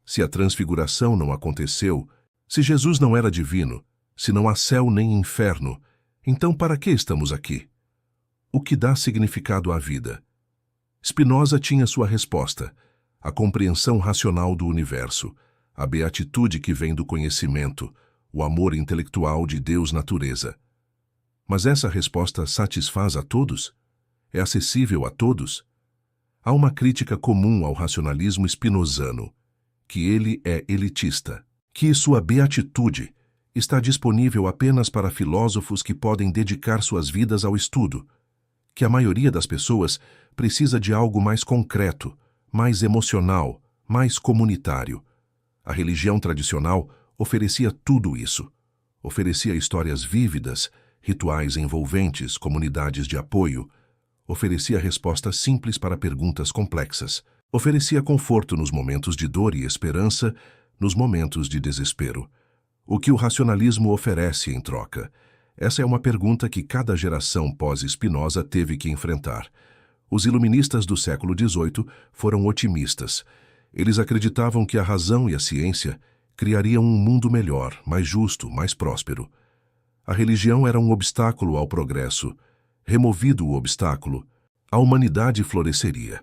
Se a transfiguração não aconteceu, se Jesus não era divino, se não há céu nem inferno, então para que estamos aqui? O que dá significado à vida? Spinoza tinha sua resposta: a compreensão racional do universo, a beatitude que vem do conhecimento, o amor intelectual de Deus-natureza. Mas essa resposta satisfaz a todos? É acessível a todos? Há uma crítica comum ao racionalismo spinozano, que ele é elitista, que sua beatitude está disponível apenas para filósofos que podem dedicar suas vidas ao estudo, que a maioria das pessoas precisa de algo mais concreto, mais emocional, mais comunitário. A religião tradicional oferecia tudo isso. Oferecia histórias vívidas, rituais envolventes, comunidades de apoio. Oferecia respostas simples para perguntas complexas. Oferecia conforto nos momentos de dor e esperança, nos momentos de desespero. O que o racionalismo oferece em troca? Essa é uma pergunta que cada geração pós-Spinoza teve que enfrentar. Os iluministas do século XVIII foram otimistas. Eles acreditavam que a razão e a ciência criariam um mundo melhor, mais justo, mais próspero. A religião era um obstáculo ao progresso. Removido o obstáculo, a humanidade floresceria.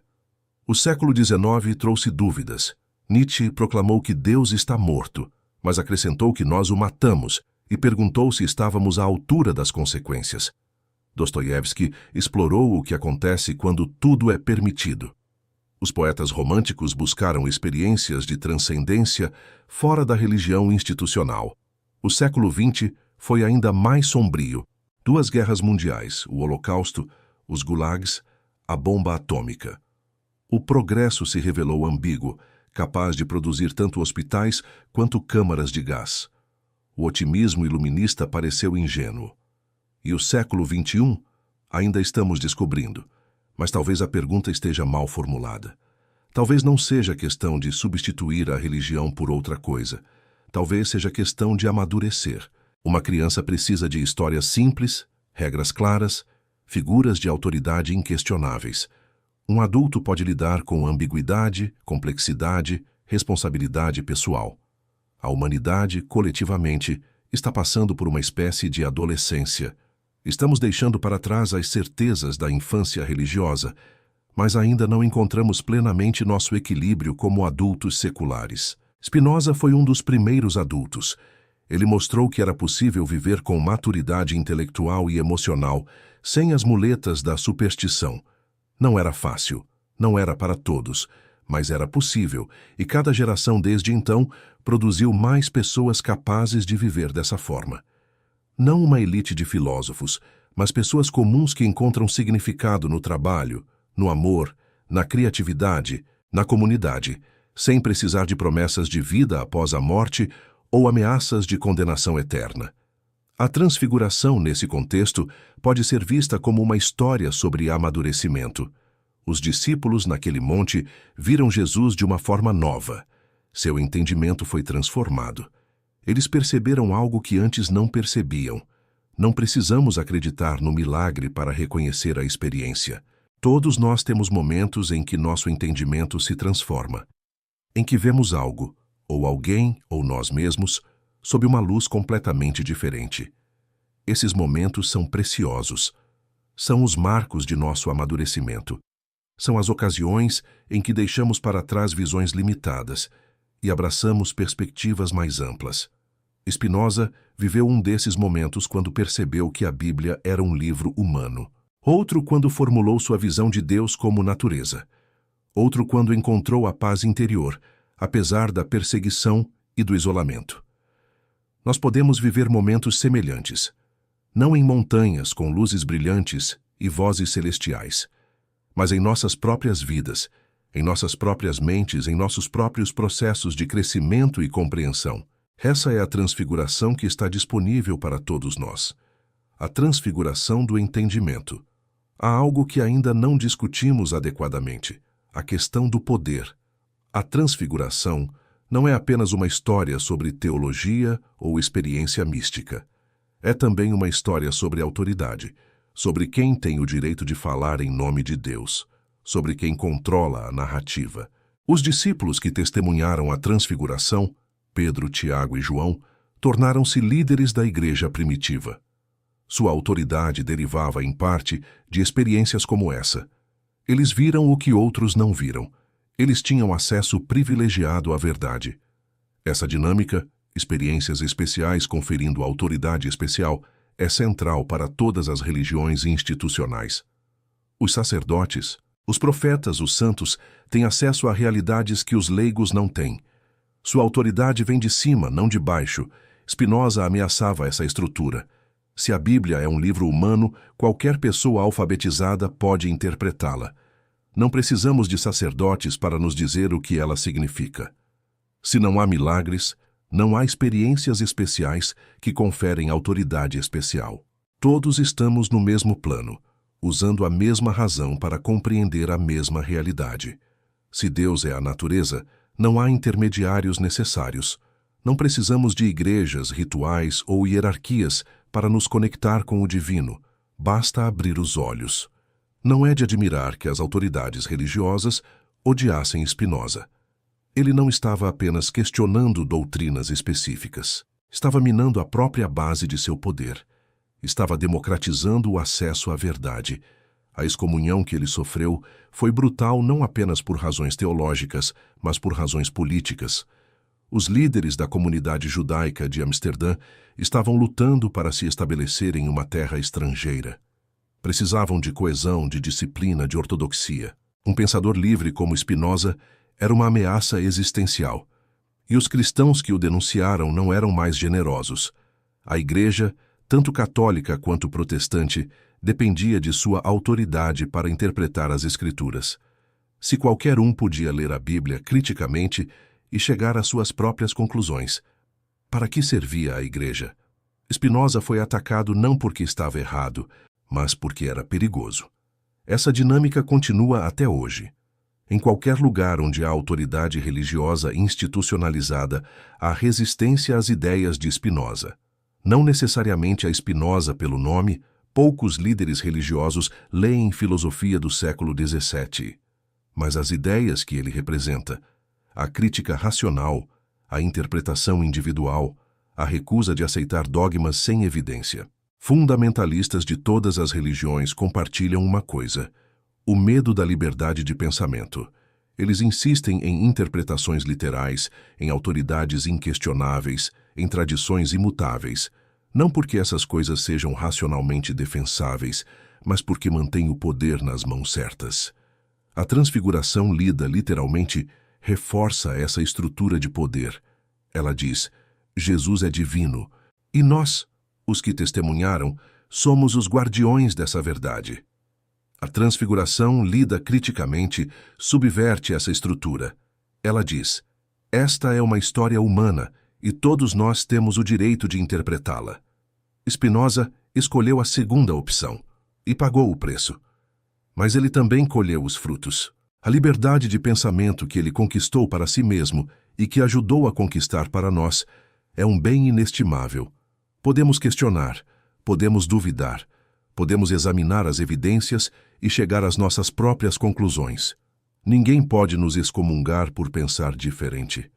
O século XIX trouxe dúvidas. Nietzsche proclamou que Deus está morto, mas acrescentou que nós o matamos e perguntou se estávamos à altura das consequências. Dostoiévski explorou o que acontece quando tudo é permitido. Os poetas românticos buscaram experiências de transcendência fora da religião institucional. O século XX foi ainda mais sombrio. 2 guerras mundiais, o Holocausto, os gulags, a bomba atômica. O progresso se revelou ambíguo, capaz de produzir tanto hospitais quanto câmaras de gás. O otimismo iluminista pareceu ingênuo. E o século XXI ainda estamos descobrindo, mas talvez a pergunta esteja mal formulada. Talvez não seja questão de substituir a religião por outra coisa. Talvez seja questão de amadurecer. Uma criança precisa de histórias simples, regras claras, figuras de autoridade inquestionáveis. Um adulto pode lidar com ambiguidade, complexidade, responsabilidade pessoal. A humanidade, coletivamente, está passando por uma espécie de adolescência. Estamos deixando para trás as certezas da infância religiosa, mas ainda não encontramos plenamente nosso equilíbrio como adultos seculares. Spinoza foi um dos primeiros adultos. Ele mostrou que era possível viver com maturidade intelectual e emocional, sem as muletas da superstição. Não era fácil, não era para todos, mas era possível, e cada geração desde então produziu mais pessoas capazes de viver dessa forma. Não uma elite de filósofos, mas pessoas comuns que encontram significado no trabalho, no amor, na criatividade, na comunidade, sem precisar de promessas de vida após a morte ou ameaças de condenação eterna. A transfiguração, nesse contexto, pode ser vista como uma história sobre amadurecimento. Os discípulos, naquele monte, viram Jesus de uma forma nova. Seu entendimento foi transformado. Eles perceberam algo que antes não percebiam. Não precisamos acreditar no milagre para reconhecer a experiência. Todos nós temos momentos em que nosso entendimento se transforma, em que vemos algo, ou alguém, ou nós mesmos, sob uma luz completamente diferente. Esses momentos são preciosos. São os marcos de nosso amadurecimento. São as ocasiões em que deixamos para trás visões limitadas e abraçamos perspectivas mais amplas. Spinoza viveu um desses momentos quando percebeu que a Bíblia era um livro humano. Outro quando formulou sua visão de Deus como natureza. Outro quando encontrou a paz interior, apesar da perseguição e do isolamento. Nós podemos viver momentos semelhantes, não em montanhas com luzes brilhantes e vozes celestiais, mas em nossas próprias vidas, em nossas próprias mentes, em nossos próprios processos de crescimento e compreensão. Essa é a transfiguração que está disponível para todos nós. A transfiguração do entendimento. Há algo que ainda não discutimos adequadamente: a questão do poder. A transfiguração não é apenas uma história sobre teologia ou experiência mística. É também uma história sobre autoridade, sobre quem tem o direito de falar em nome de Deus, sobre quem controla a narrativa. Os discípulos que testemunharam a transfiguração, Pedro, Tiago e João, tornaram-se líderes da igreja primitiva. Sua autoridade derivava, em parte, de experiências como essa. Eles viram o que outros não viram. Eles tinham acesso privilegiado à verdade. Essa dinâmica, experiências especiais conferindo autoridade especial, é central para todas as religiões institucionais. Os sacerdotes, os profetas, os santos, têm acesso a realidades que os leigos não têm. Sua autoridade vem de cima, não de baixo. Spinoza ameaçava essa estrutura. Se a Bíblia é um livro humano, qualquer pessoa alfabetizada pode interpretá-la. Não precisamos de sacerdotes para nos dizer o que ela significa. Se não há milagres, não há experiências especiais que conferem autoridade especial. Todos estamos no mesmo plano, usando a mesma razão para compreender a mesma realidade. Se Deus é a natureza, não há intermediários necessários. Não precisamos de igrejas, rituais ou hierarquias para nos conectar com o divino. Basta abrir os olhos. Não é de admirar que as autoridades religiosas odiassem Spinoza. Ele não estava apenas questionando doutrinas específicas. Estava minando a própria base de seu poder. Estava democratizando o acesso à verdade. A excomunhão que ele sofreu foi brutal não apenas por razões teológicas, mas por razões políticas. Os líderes da comunidade judaica de Amsterdã estavam lutando para se estabelecer em uma terra estrangeira. Precisavam de coesão, de disciplina, de ortodoxia. Um pensador livre como Spinoza era uma ameaça existencial. E os cristãos que o denunciaram não eram mais generosos. A igreja, tanto católica quanto protestante, dependia de sua autoridade para interpretar as Escrituras. Se qualquer um podia ler a Bíblia criticamente e chegar às suas próprias conclusões, para que servia a igreja? Spinoza foi atacado não porque estava errado, mas porque era perigoso. Essa dinâmica continua até hoje. Em qualquer lugar onde há autoridade religiosa institucionalizada, há resistência às ideias de Spinoza. Não necessariamente a Spinoza pelo nome, poucos líderes religiosos leem filosofia do século XVII. Mas as ideias que ele representa, a crítica racional, a interpretação individual, a recusa de aceitar dogmas sem evidência. Fundamentalistas de todas as religiões compartilham uma coisa: o medo da liberdade de pensamento. Eles insistem em interpretações literais, em autoridades inquestionáveis, em tradições imutáveis, não porque essas coisas sejam racionalmente defensáveis, mas porque mantêm o poder nas mãos certas. A transfiguração lida, literalmente, reforça essa estrutura de poder. Ela diz: Jesus é divino, e nós, os que testemunharam, somos os guardiões dessa verdade. A transfiguração lida criticamente, subverte essa estrutura. Ela diz: esta é uma história humana e todos nós temos o direito de interpretá-la. Spinoza escolheu a segunda opção e pagou o preço. Mas ele também colheu os frutos. A liberdade de pensamento que ele conquistou para si mesmo e que ajudou a conquistar para nós é um bem inestimável. Podemos questionar, podemos duvidar, podemos examinar as evidências e chegar às nossas próprias conclusões. Ninguém pode nos excomungar por pensar diferente.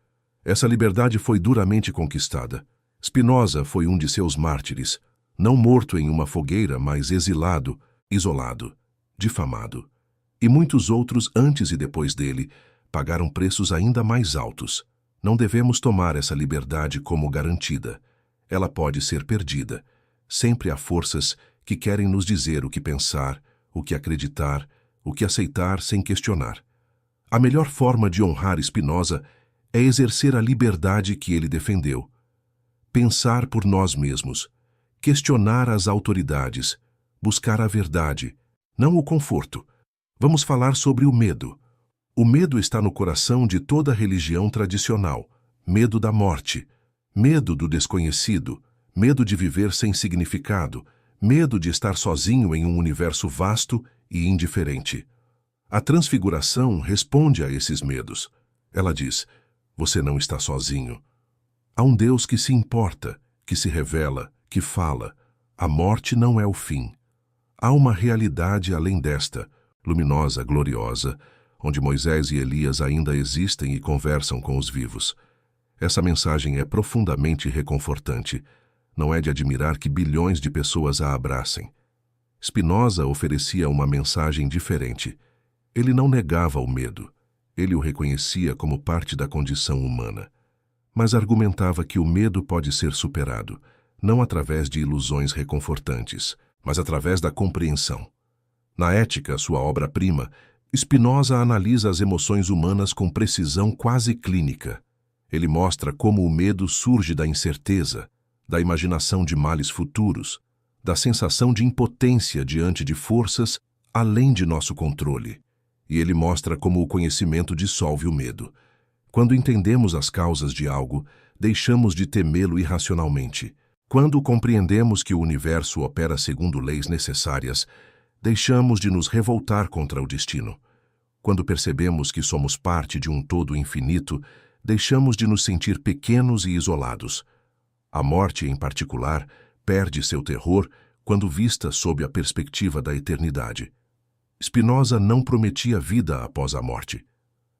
Essa liberdade foi duramente conquistada. Spinoza foi um de seus mártires, não morto em uma fogueira, mas exilado, isolado, difamado. E muitos outros antes e depois dele pagaram preços ainda mais altos. Não devemos tomar essa liberdade como garantida. Ela pode ser perdida. Sempre há forças que querem nos dizer o que pensar, o que acreditar, o que aceitar sem questionar. A melhor forma de honrar Spinoza é exercer a liberdade que ele defendeu. Pensar por nós mesmos, questionar as autoridades, buscar a verdade, não o conforto. Vamos falar sobre o medo. O medo está no coração de toda religião tradicional. Medo da morte, medo do desconhecido, medo de viver sem significado, medo de estar sozinho em um universo vasto e indiferente. A Transfiguração responde a esses medos. Ela diz: você não está sozinho. Há um Deus que se importa, que se revela, que fala. A morte não é o fim. Há uma realidade além desta, luminosa, gloriosa, onde Moisés e Elias ainda existem e conversam com os vivos. Essa mensagem é profundamente reconfortante. Não é de admirar que bilhões de pessoas a abracem. Spinoza oferecia uma mensagem diferente. Ele não negava o medo. Ele o reconhecia como parte da condição humana. Mas argumentava que o medo pode ser superado, não através de ilusões reconfortantes, mas através da compreensão. Na Ética, sua obra-prima, Spinoza analisa as emoções humanas com precisão quase clínica. Ele mostra como o medo surge da incerteza, da imaginação de males futuros, da sensação de impotência diante de forças além de nosso controle. E ele mostra como o conhecimento dissolve o medo. Quando entendemos as causas de algo, deixamos de temê-lo irracionalmente. Quando compreendemos que o universo opera segundo leis necessárias, deixamos de nos revoltar contra o destino. Quando percebemos que somos parte de um todo infinito, deixamos de nos sentir pequenos e isolados. A morte, em particular, perde seu terror quando vista sob a perspectiva da eternidade. Spinoza não prometia vida após a morte.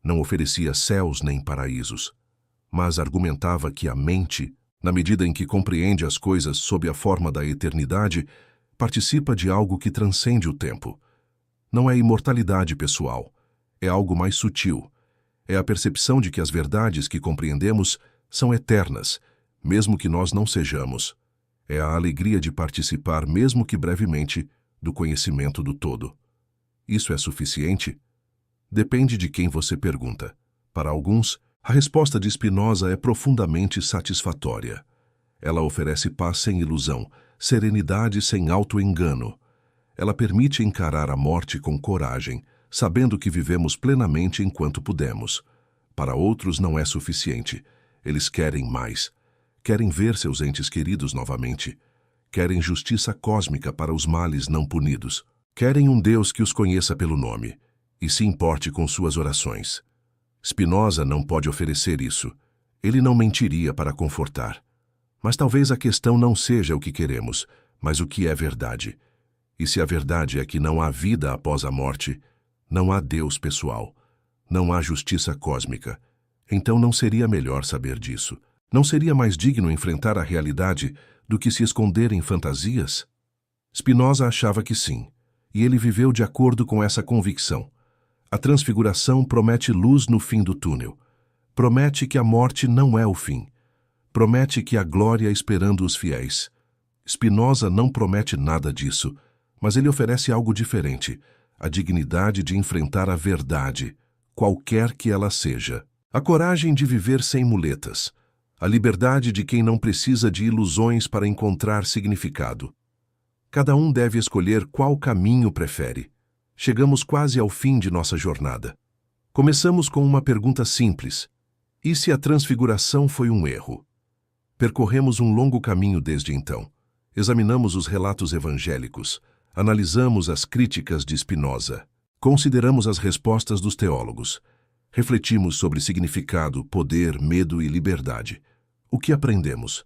Não oferecia céus nem paraísos, mas argumentava que a mente, na medida em que compreende as coisas sob a forma da eternidade, participa de algo que transcende o tempo. Não é imortalidade pessoal, é algo mais sutil. É a percepção de que as verdades que compreendemos são eternas, mesmo que nós não sejamos. É a alegria de participar, mesmo que brevemente, do conhecimento do todo. Isso é suficiente? Depende de quem você pergunta. Para alguns, a resposta de Spinoza é profundamente satisfatória. Ela oferece paz sem ilusão, serenidade sem auto-engano. Ela permite encarar a morte com coragem, sabendo que vivemos plenamente enquanto pudemos. Para outros não é suficiente. Eles querem mais. Querem ver seus entes queridos novamente. Querem justiça cósmica para os males não punidos. Querem um Deus que os conheça pelo nome e se importe com suas orações. Spinoza não pode oferecer isso. Ele não mentiria para confortar. Mas talvez a questão não seja o que queremos, mas o que é verdade. E se a verdade é que não há vida após a morte, não há Deus pessoal, não há justiça cósmica, então não seria melhor saber disso? Não seria mais digno enfrentar a realidade do que se esconder em fantasias? Spinoza achava que sim, e ele viveu de acordo com essa convicção. A Transfiguração promete luz no fim do túnel. Promete que a morte não é o fim. Promete que há glória esperando os fiéis. Spinoza não promete nada disso, mas ele oferece algo diferente, a dignidade de enfrentar a verdade, qualquer que ela seja. A coragem de viver sem muletas. A liberdade de quem não precisa de ilusões para encontrar significado. Cada um deve escolher qual caminho prefere. Chegamos quase ao fim de nossa jornada. Começamos com uma pergunta simples. E se a Transfiguração foi um erro? Percorremos um longo caminho desde então. Examinamos os relatos evangélicos. Analisamos as críticas de Spinoza. Consideramos as respostas dos teólogos. Refletimos sobre significado, poder, medo e liberdade. O que aprendemos?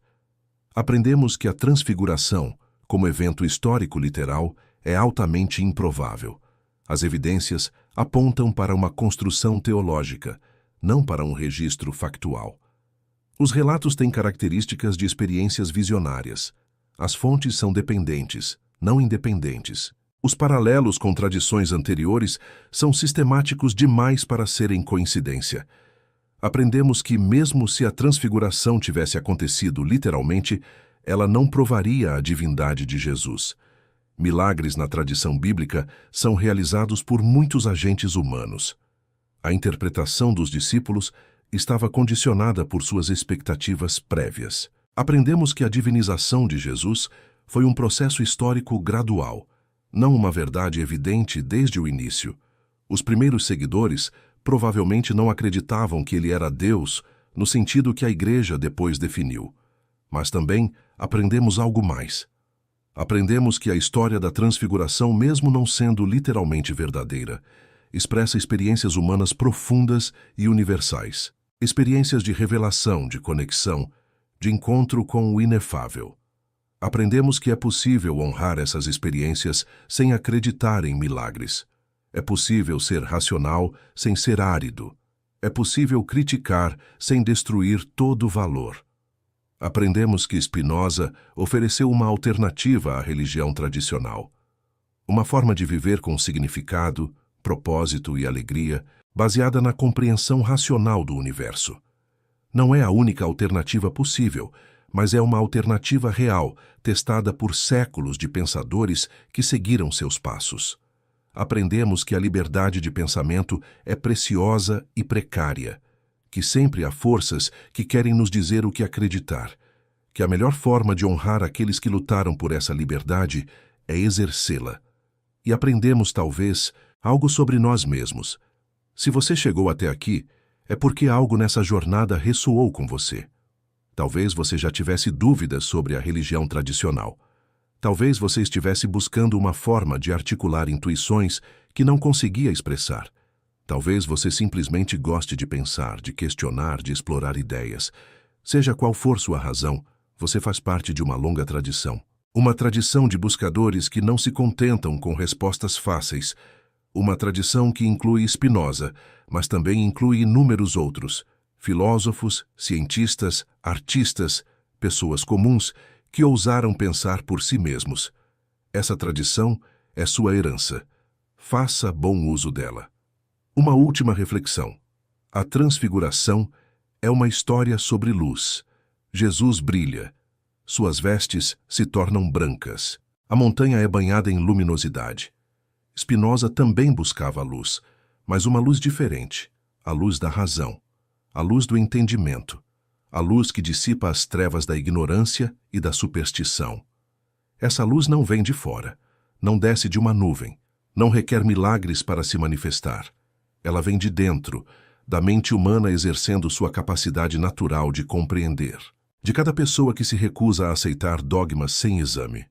Aprendemos que a Transfiguração, como evento histórico literal, é altamente improvável. As evidências apontam para uma construção teológica, não para um registro factual. Os relatos têm características de experiências visionárias. As fontes são dependentes, não independentes. Os paralelos com tradições anteriores são sistemáticos demais para serem coincidência. Aprendemos que, mesmo se a Transfiguração tivesse acontecido literalmente, ela não provaria a divindade de Jesus. Milagres na tradição bíblica são realizados por muitos agentes humanos. A interpretação dos discípulos estava condicionada por suas expectativas prévias. Aprendemos que a divinização de Jesus foi um processo histórico gradual, não uma verdade evidente desde o início. Os primeiros seguidores provavelmente não acreditavam que ele era Deus no sentido que a Igreja depois definiu. Mas também aprendemos algo mais. Aprendemos que a história da transfiguração, mesmo não sendo literalmente verdadeira, expressa experiências humanas profundas e universais. Experiências de revelação, de conexão, de encontro com o inefável. Aprendemos que é possível honrar essas experiências sem acreditar em milagres. É possível ser racional sem ser árido. É possível criticar sem destruir todo o valor. Aprendemos que Spinoza ofereceu uma alternativa à religião tradicional. Uma forma de viver com significado, propósito e alegria, baseada na compreensão racional do universo. Não é a única alternativa possível, mas é uma alternativa real, testada por séculos de pensadores que seguiram seus passos. Aprendemos que a liberdade de pensamento é preciosa e precária, que sempre há forças que querem nos dizer o que acreditar, que a melhor forma de honrar aqueles que lutaram por essa liberdade é exercê-la. E aprendemos, talvez, algo sobre nós mesmos. Se você chegou até aqui, é porque algo nessa jornada ressoou com você. Talvez você já tivesse dúvidas sobre a religião tradicional. Talvez você estivesse buscando uma forma de articular intuições que não conseguia expressar. Talvez você simplesmente goste de pensar, de questionar, de explorar ideias. Seja qual for sua razão, você faz parte de uma longa tradição. Uma tradição de buscadores que não se contentam com respostas fáceis. Uma tradição que inclui Spinoza, mas também inclui inúmeros outros. Filósofos, cientistas, artistas, pessoas comuns que ousaram pensar por si mesmos. Essa tradição é sua herança. Faça bom uso dela. Uma última reflexão. A transfiguração é uma história sobre luz. Jesus brilha. Suas vestes se tornam brancas. A montanha é banhada em luminosidade. Spinoza também buscava a luz, mas uma luz diferente, a luz da razão, a luz do entendimento, a luz que dissipa as trevas da ignorância e da superstição. Essa luz não vem de fora, não desce de uma nuvem, não requer milagres para se manifestar. Ela vem de dentro, da mente humana exercendo sua capacidade natural de compreender. De cada pessoa que se recusa a aceitar dogmas sem exame.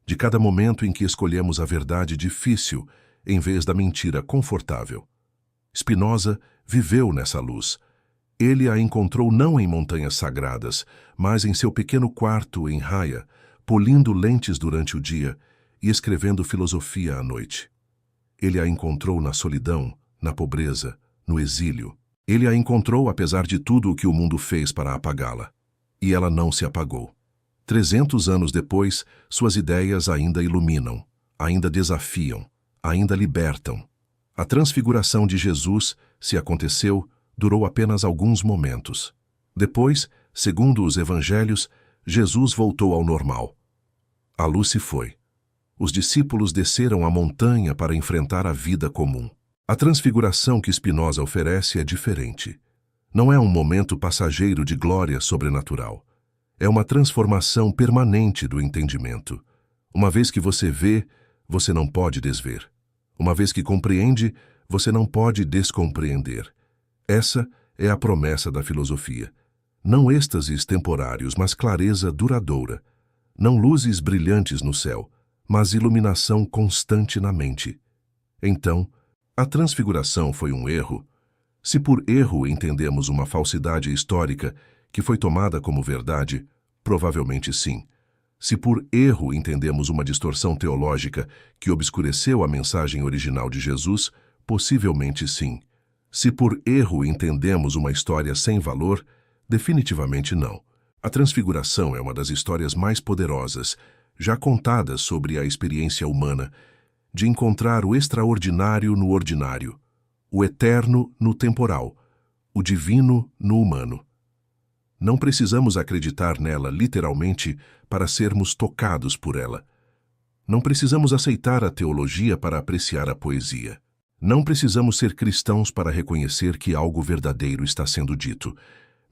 De cada momento em que escolhemos a verdade difícil em vez da mentira confortável. Spinoza viveu nessa luz. Ele a encontrou não em montanhas sagradas, mas em seu pequeno quarto em Haia, polindo lentes durante o dia e escrevendo filosofia à noite. Ele a encontrou na solidão, na pobreza, no exílio. Ele a encontrou apesar de tudo o que o mundo fez para apagá-la. E ela não se apagou. 300 anos depois, suas ideias ainda iluminam, ainda desafiam, ainda libertam. A transfiguração de Jesus, se aconteceu, durou apenas alguns momentos. Depois, segundo os evangelhos, Jesus voltou ao normal. A luz se foi. Os discípulos desceram a montanha para enfrentar a vida comum. A transfiguração que Spinoza oferece é diferente. Não é um momento passageiro de glória sobrenatural. É uma transformação permanente do entendimento. Uma vez que você vê, você não pode desver. Uma vez que compreende, você não pode descompreender. Essa é a promessa da filosofia. Não êxtases temporários, mas clareza duradoura. Não luzes brilhantes no céu, mas iluminação constante na mente. Então, a transfiguração foi um erro? Se por erro entendemos uma falsidade histórica que foi tomada como verdade, provavelmente sim. Se por erro entendemos uma distorção teológica que obscureceu a mensagem original de Jesus, possivelmente sim. Se por erro entendemos uma história sem valor, definitivamente não. A transfiguração é uma das histórias mais poderosas, já contadas sobre a experiência humana, de encontrar o extraordinário no ordinário, o eterno no temporal, o divino no humano. Não precisamos acreditar nela literalmente para sermos tocados por ela. Não precisamos aceitar a teologia para apreciar a poesia. Não precisamos ser cristãos para reconhecer que algo verdadeiro está sendo dito,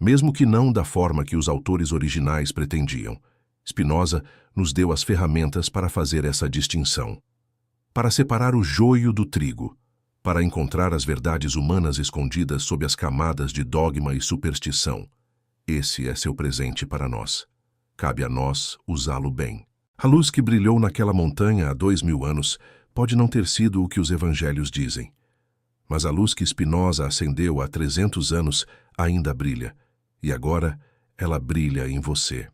mesmo que não da forma que os autores originais pretendiam. Spinoza nos deu as ferramentas para fazer essa distinção, para separar o joio do trigo, para encontrar as verdades humanas escondidas sob as camadas de dogma e superstição. Esse é seu presente para nós. Cabe a nós usá-lo bem. A luz que brilhou naquela montanha há 2000 anos pode não ter sido o que os evangelhos dizem, mas a luz que Spinoza acendeu há 300 anos ainda brilha, e agora ela brilha em você.